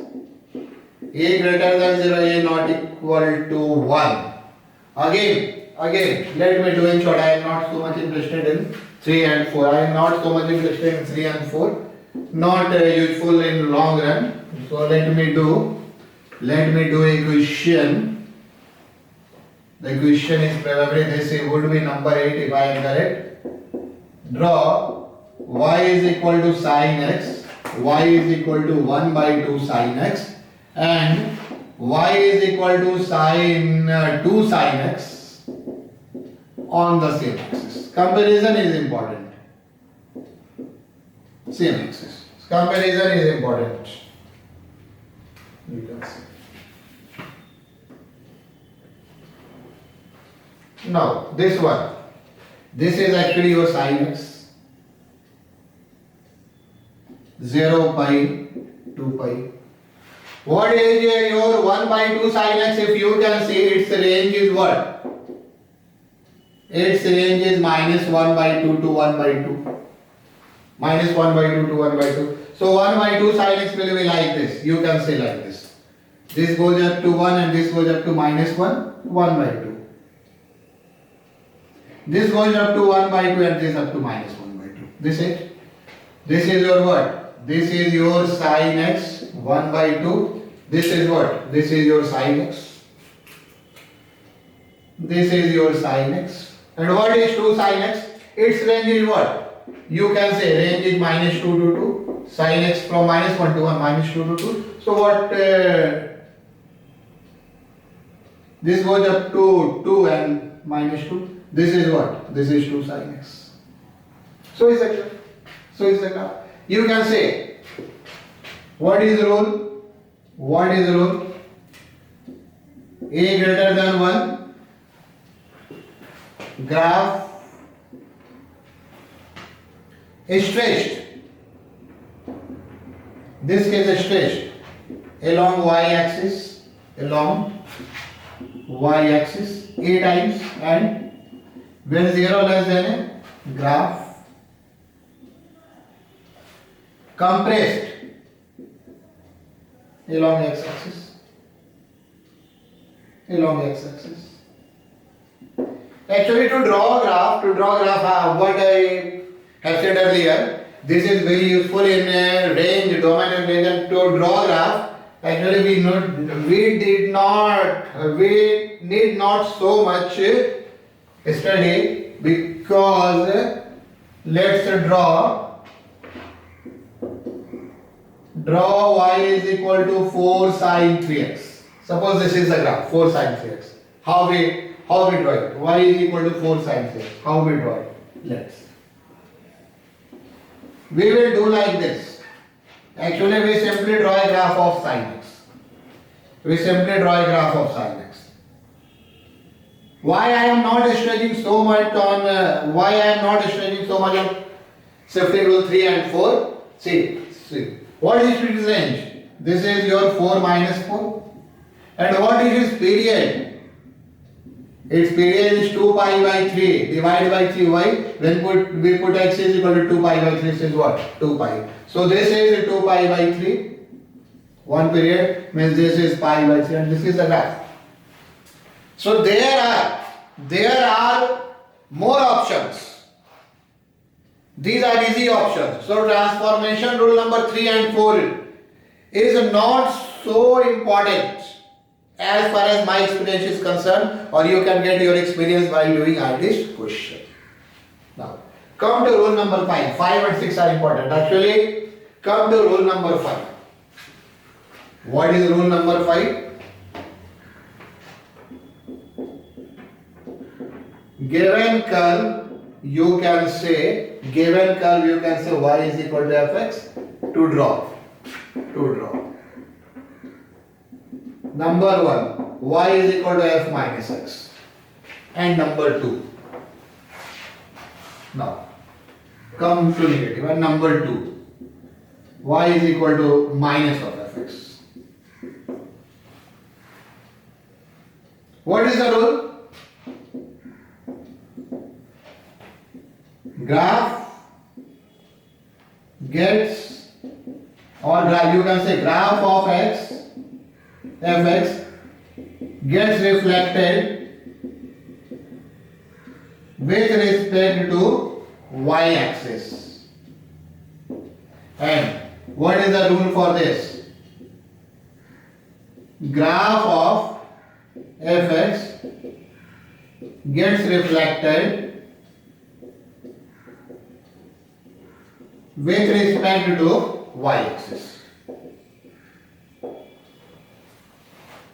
A greater than 0, a not equal to 1. Again, let me do in short. I am not so much interested in 3 and 4. I am not so much interested in 3 and 4. Not useful in long run. So let me do a question. The question is probably this would be number 8 if I am correct. Draw y is equal to sin x, y is equal to 1 by 2 sin x, and y is equal to sin 2 sin x on the same axis. Comparison is important. Same axis. Comparison is important. You can see. Now this one, this is actually your sin x, 0 pi 2 pi. What is your 1 by 2 sin x? If you can see, its range is what? Its range is minus 1 by 2 to 1 by 2. Minus 1 by 2 to 1 by 2. So 1 by 2 sin x will be like this. You can say like this. This goes up to 1 and this goes up to minus 1, 1 by 2. This goes up to 1 by 2 and this up to minus 1 by 2. This it. This is your what? This is your sin x 1 by 2. This is what? This is your sin x. This is your sin x. And what is 2 sin x? Its range is what? You can say range is minus 2 to 2. Sin x from minus 1 to 1, minus 2 to 2. So what? This goes up to 2 and minus 2. This is what? This is 2 sin x. So is that. So is that. You can say, what is the rule? What is the rule? A greater than 1. Graph is stretched. This case is stretched along y-axis, along y-axis a times, and when 0 less than a, graph compressed along x-axis, along x-axis. Actually, to draw graph, what I have said earlier, this is very useful in range, domain and range. And to draw graph, actually we need not so much study, because let's draw y is equal to 4 sin 3x. Suppose this is the graph 4 sin 3x. How we draw it? Y is equal to 4 sin 3x. How we draw it? Let's. We will do like this. Actually, we simply draw a graph of sin x. We simply draw a graph of sin x. Why I am not stretching so much on shifting rule 3 and 4? See. What is its range? This is your 4 minus 4. And what is its period? Its period is 2 pi by 3 divided by 3y. When we put x is equal to 2 pi by 3, this is what? 2 pi. So this is 2 pi by 3. One period means this is pi by 3 and this is the graph. So there are more options. These are easy options. So transformation rule number 3 and 4 is not so important as far as my experience is concerned, or you can get your experience while doing this question. Now, come to rule number 5. 5 and 6 are important. Actually, come to rule number 5. What is rule number 5? Given curve, you can say y is equal to fx to draw. Number 1, y is equal to f minus x. And number 2. Now, come to negative. And number 2, y is equal to minus of fx. What is the rule? Graph gets, or you can say graph of x, fx gets reflected with respect to y-axis. And what is the rule for this? Graph of fx gets reflected with respect to y-axis.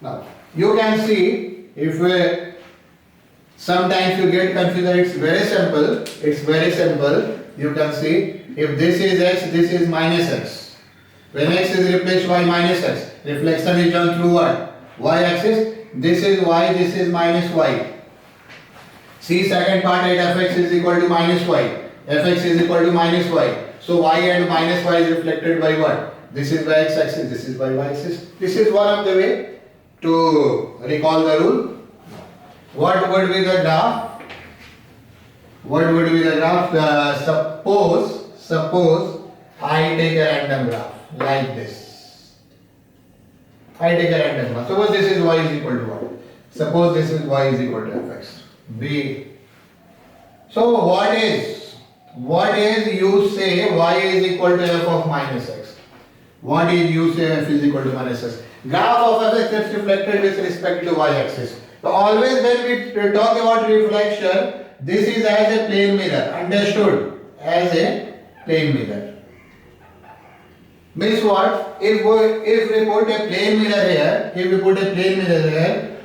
Now, you can see, if sometimes you get confused, it's very simple. You can see, if this is x, this is minus x. When x is replaced by minus x, reflection is done through what? Y-axis. This is y, this is minus y. See second part at fx is equal to minus y. Fx is equal to minus y. So y and minus y is reflected by what? This is by x-axis, this is by y-axis. This is one of the way to recall the rule. What would be the graph? What would be the graph? Suppose I take a random graph like this. I take a random graph. Suppose this is y is equal to what? Suppose this is y is equal to fx. B. So what is you say y is equal to f of minus x? What is you say f is equal to minus x? Graph of fx gets reflected with respect to y-axis. So always when we talk about reflection, this is as a plane mirror. Understood? As a plane mirror. Means what? If we put a plane mirror here,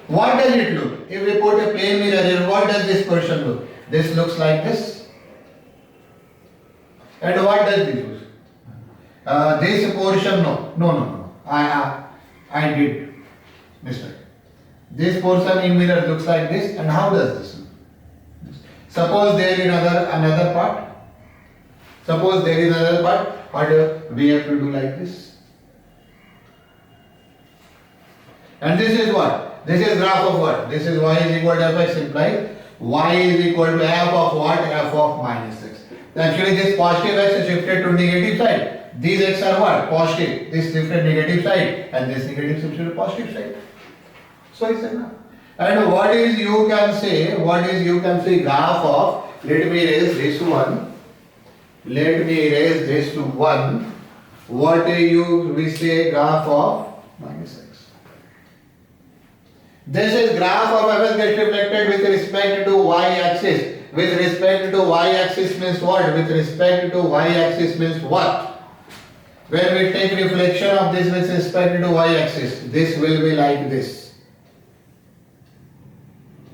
what does it look? If we put a plane mirror here, what does this portion look? This looks like this. And what does this look? This portion, no. I did mistake. This portion in mirror looks like this, and how does this look? Suppose there is another part. Suppose there is another part, what we have to do like this. And this is what? This is graph of what? This is y is equal to fx implies y is equal to f of what? F of minus x. Actually this positive x is shifted to negative side. These x are what? Positive. This shifted negative side and this negative shifted to positive side. So it's enough. And what is you can say graph of, let me erase this one. Let me erase this to 1. What we say graph of minus x. This is graph of fx gets reflected with respect to y-axis. With respect to y-axis means what? With respect to y-axis means what? When we take reflection of this with respect to y-axis, this will be like this.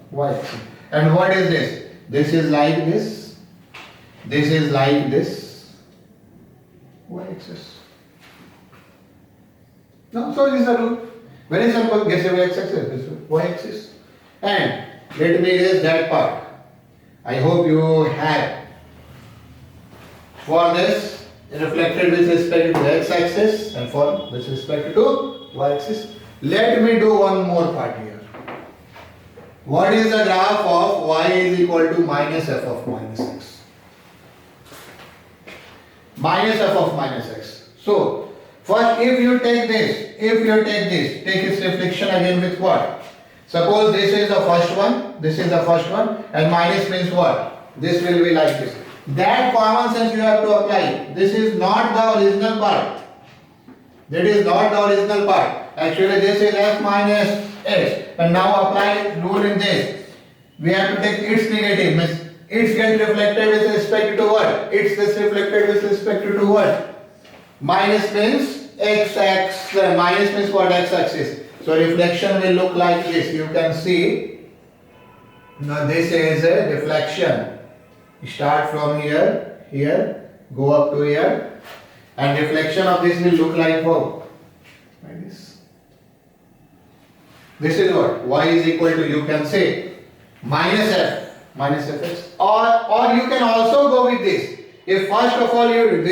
Y-axis. And what is this? This is like this. This is like this. Y-axis. No, so this is a rule. Very simple. Guess your x-axis, this is y-axis. And let me erase that part. I hope you have. For this, reflected with respect to x-axis and for with respect to y-axis. Let me do one more part here. What is the graph of y is equal to minus f of minus x? Minus f of minus x. So, first if you take this, take its reflection again with what? Suppose this is the first one, and minus means what? This will be like this. That common sense you have to apply. This is not the original part. That is not the original part. Actually this is f minus x. And now apply rule in this. We have to take its negative, means its get reflected with respect to what? Its gets reflected with respect to what? Minus means x-axis, minus means what? X-axis. So reflection will look like this. You can see. Now this is a deflection. Start from here, go up to here, and reflection of this will look like how? Like this. This is what? Y is equal to, you can say, minus fx, or you can also go with this. If first of all you do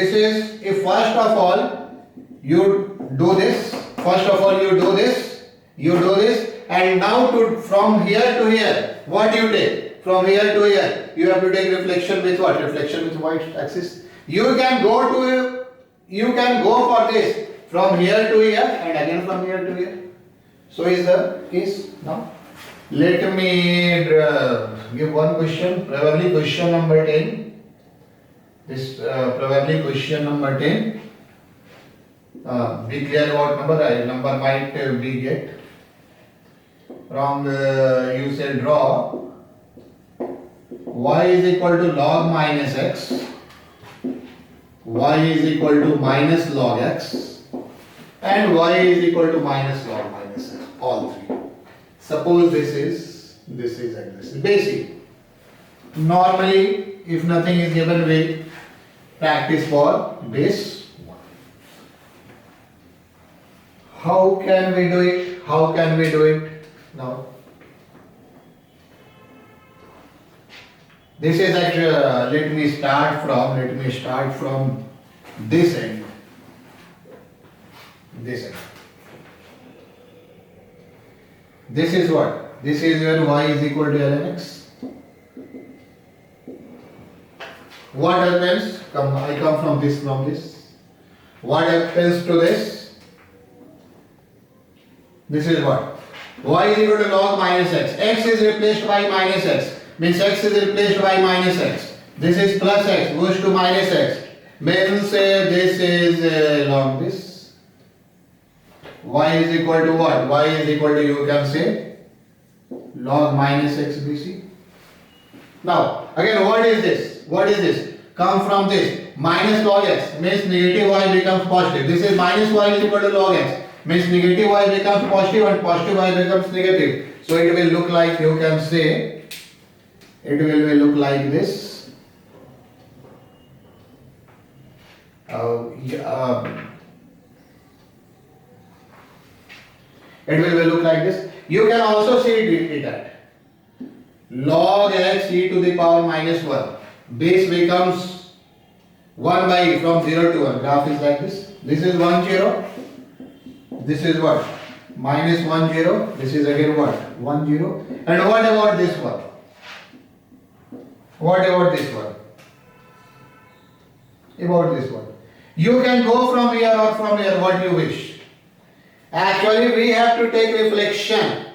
this, and now from here to here, what do you take? From here to here, you have to take reflection with what? Reflection with y-axis. You can go for this from here to here and again from here to here. So is the case now. Let me give one question, probably question number 10. This probably question number 10. Be clear about number might be get wrong. You say draw y is equal to log minus x, y is equal to minus log x, and y is equal to minus log minus x, all three. Suppose this is like this. Basic. Normally, if nothing is given, we practice for base 1. How can we do it? Now, This is actually, let me start from this end. This end. This is what? This is where y is equal to ln x. What happens? I come from this. What happens to this? This is what? Y is equal to log minus x. X is replaced by minus x. Means x is replaced by minus x. This is plus x goes to minus x. Means this is log this. Y is equal to what? Y is equal to, you can say, log minus x bc. Now again, what is this? What is this? Come from this. Minus log x means negative y becomes positive. This is minus y is equal to log x. Means negative y becomes positive and positive y becomes negative. So it will look like, you can say, it will look like this. It will look like this. You can also see it at log x e to the power minus 1. Base becomes 1 by from 0 to 1. Graph is like this. This is 1 0. This is what? Minus 1 0. This is again what? 1 0. And what about this one? What about this one? About this one. You can go from here or from here, what you wish. Actually, we have to take reflection.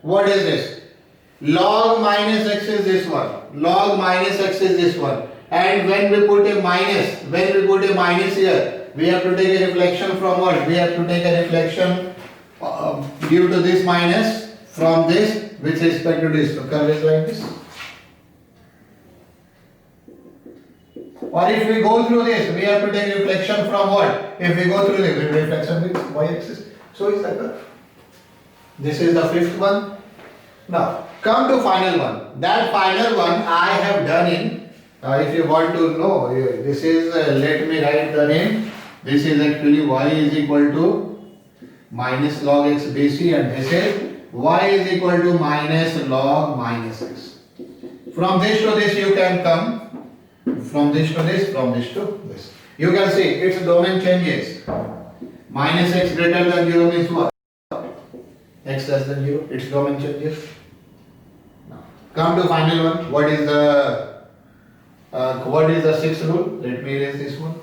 What is this? Log minus x is this one. Log minus x is this one. And when we put a minus here, we have to take a reflection from what? We have to take a reflection due to this minus from this with respect to this. So curve is like this. Or if we go through this, we have to take reflection from what? If we go through this, reflection with y-axis. So is that curve. This is the fifth one. Now come to final one. That final one I have done in, if you want to know, this is, let me write the name. This is actually y is equal to minus log x bc, and this is y is equal to minus log minus x. From this to this you can come. From this to this, from this to this. You can see its domain changes. Minus x greater than 0 means what? X less than 0. Its domain changes. Now, come to final one. What is the sixth rule? Let me erase this one.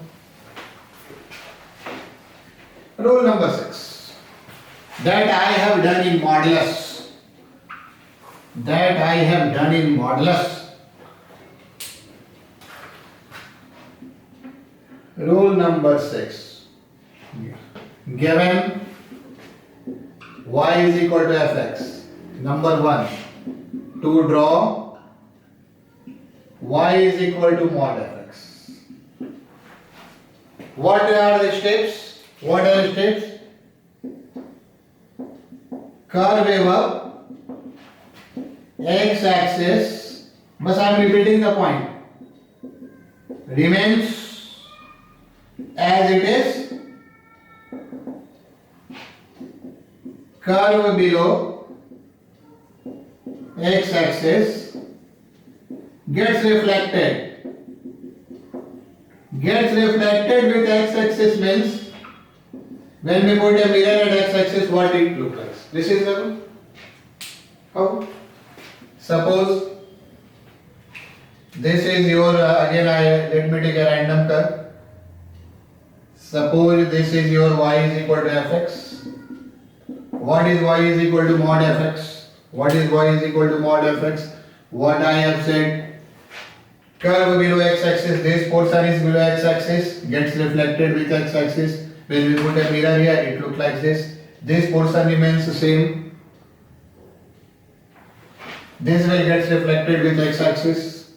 Rule number 6. That I have done in modulus. Rule number 6. Given y is equal to fx. Number 1. To draw y is equal to mod fx. What are the steps? Curve over x axis, but I am repeating the point, remains as it is. Curve below x axis gets reflected with x axis means when we put a mirror at x axis, what it looks like. This is the how. Suppose this is your let me take a random curve. Suppose this is your y is equal to fx. What is y is equal to mod fx? What is y is equal to mod fx? What I have said, curve below x axis, this portion is below x axis, gets reflected with x axis. When we put a mirror here, it looks like this. This portion remains the same. This will get reflected with x axis,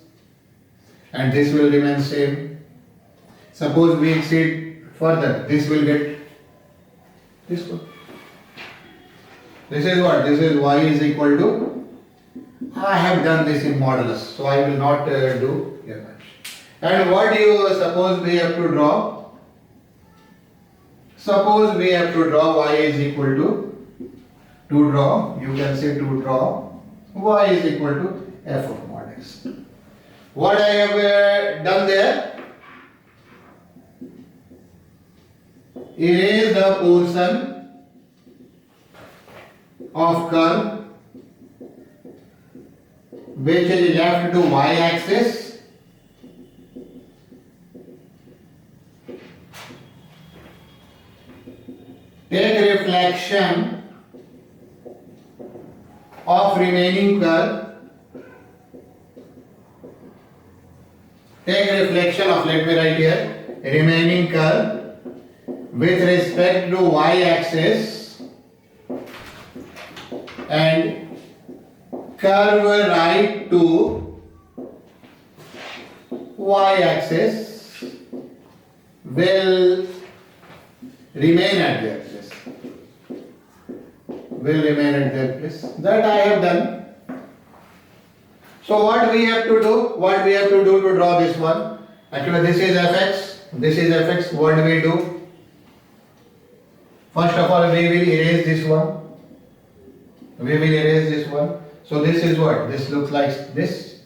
and this will remain same. Suppose we exceed further, this will get this one. This is what? This is y is equal to, I have done this in modulus, so I will not do here much. And what do you suppose we have to draw? Suppose we have to draw y is equal to draw, you can say to draw y is equal to f of mod x. What I have done there, erase the portion of curve which is left to y axis take reflection of remaining curve, take reflection of, let me write here, remaining curve with respect to y axis and curve right to y axis will remain at their place. Will remain at their place. That I have done. So what we have to do? What we have to do to draw this one? Actually, this is fx. This is fx. What do we do? First of all, we will erase this one. We will erase this one. So this is what? This looks like this.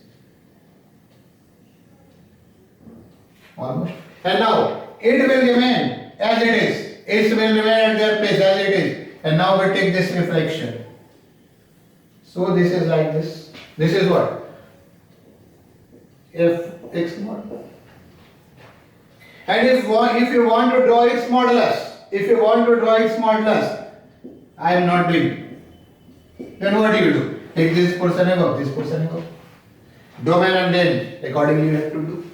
Almost. And now it will remain as it is. It will remain at their place as it is. And now we take this reflection. So this is like this. This is what? Fx mod. And if you want to draw its modulus, I am not doing. Then what do you do? Take this portion above, this portion above. Domain and then accordingly you have to do.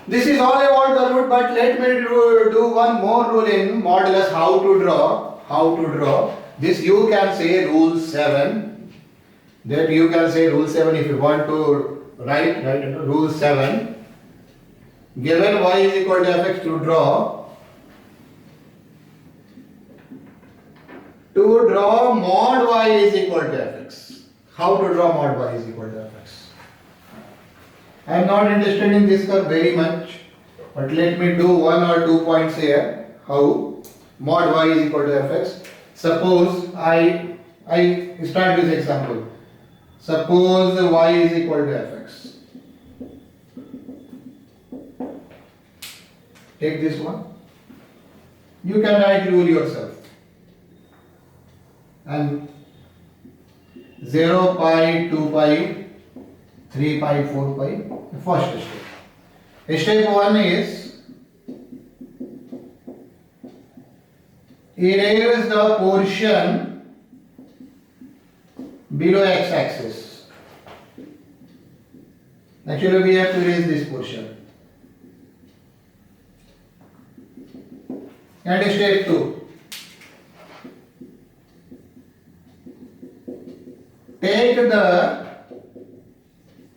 This is all about the root, but let me do one more rule in modulus, how to draw. This you can say rule 7. That you can say rule 7 if you want to write rule 7. Given y is equal to fx to draw mod y is equal to fx. How to draw mod y is equal to fx? I am not interested in this curve very much, but let me do 1 or 2 points here. How mod y is equal to fx. Suppose I start with example. Suppose y is equal to fx. Take this one. You can write rule yourself. And 0 pi, 2 pi, 3 pi, 4 pi. First step. Step 1 is erase the portion below x axis. Actually, we have to erase this portion. And step 2. Take the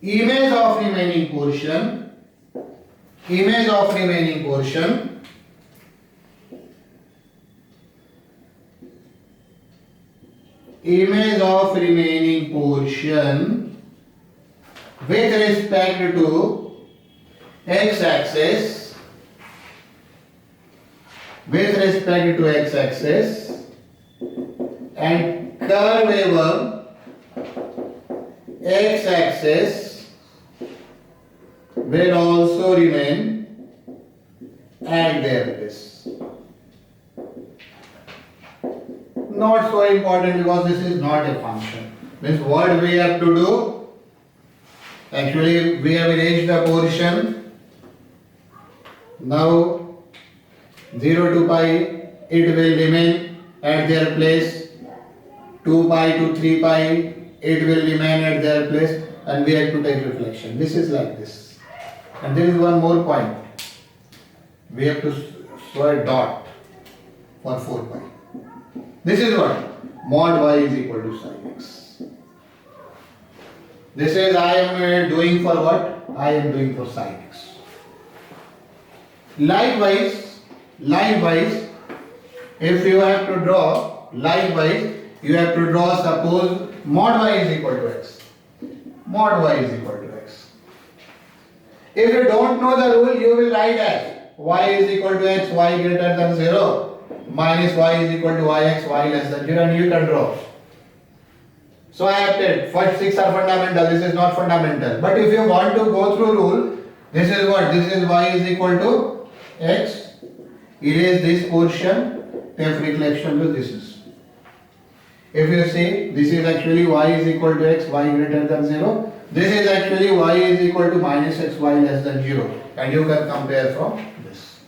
image of remaining portion, with respect to x axis, and curve over x axis will also remain at their place. Not so important because this is not a function. Means what we have to do? Actually, we have erased the portion. Now 0 to pi, it will remain at their place. 2 pi to 3 pi, it will remain at their place, and we have to take reflection. This is like this. And there is one more point. We have to show a dot for 4 pi. This is what? Mod y is equal to sin x. This is I am doing for what? I am doing for sin x. Likewise, if you have to draw, you have to draw, suppose mod y is equal to x. If you don't know the rule, you will write as y is equal to x, y greater than 0, minus y is equal to yx, y less than 0, and you can draw. So I have said first 6 are fundamental, this is not fundamental. But if you want to go through rule, this is what? This is y is equal to x. Erase this portion, take reflection to this is. If you see, this is actually y is equal to x, y greater than 0. This is actually y is equal to minus x, y less than 0. And you can compare from this.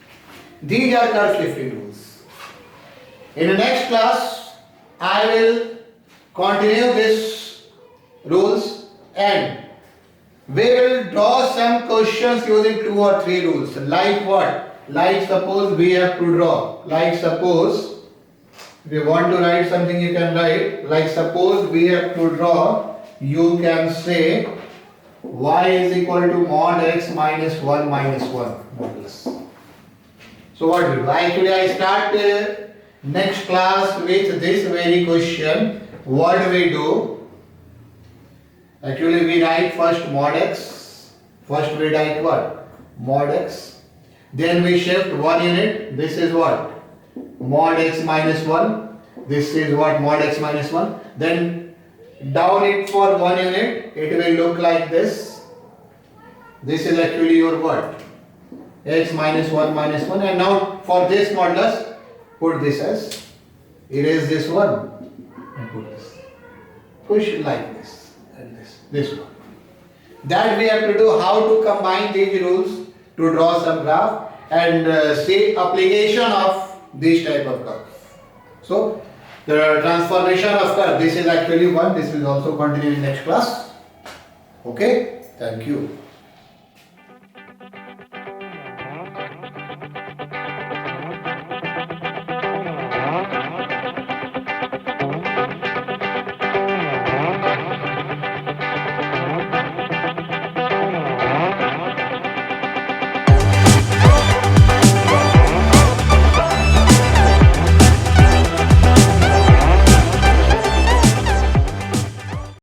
These are curve-shifting rules. In the next class, I will continue these rules and we will draw some questions using 2 or 3 rules. Like what? Like suppose we have to draw. Like suppose, if you want to write something you can write. Like suppose we have to draw, you can say y is equal to mod x minus 1 minus 1 modulus. So what do we do? Actually I start next class with this very question. What do we do? Actually we write first mod x. First we write what? Mod x. Then we shift 1 unit. This is what? Mod x minus 1. This is what? Mod x minus 1. Then down it for 1 unit. It will look like this. This is actually your what? X minus 1 minus 1. And now for this modulus, put this as, erase this one and put this. Push like this and this one. That we have to do, how to combine these rules to draw some graph and see application of this type of curve. So the transformation of curve, this is actually one, this will also continue in next class. Okay, thank you.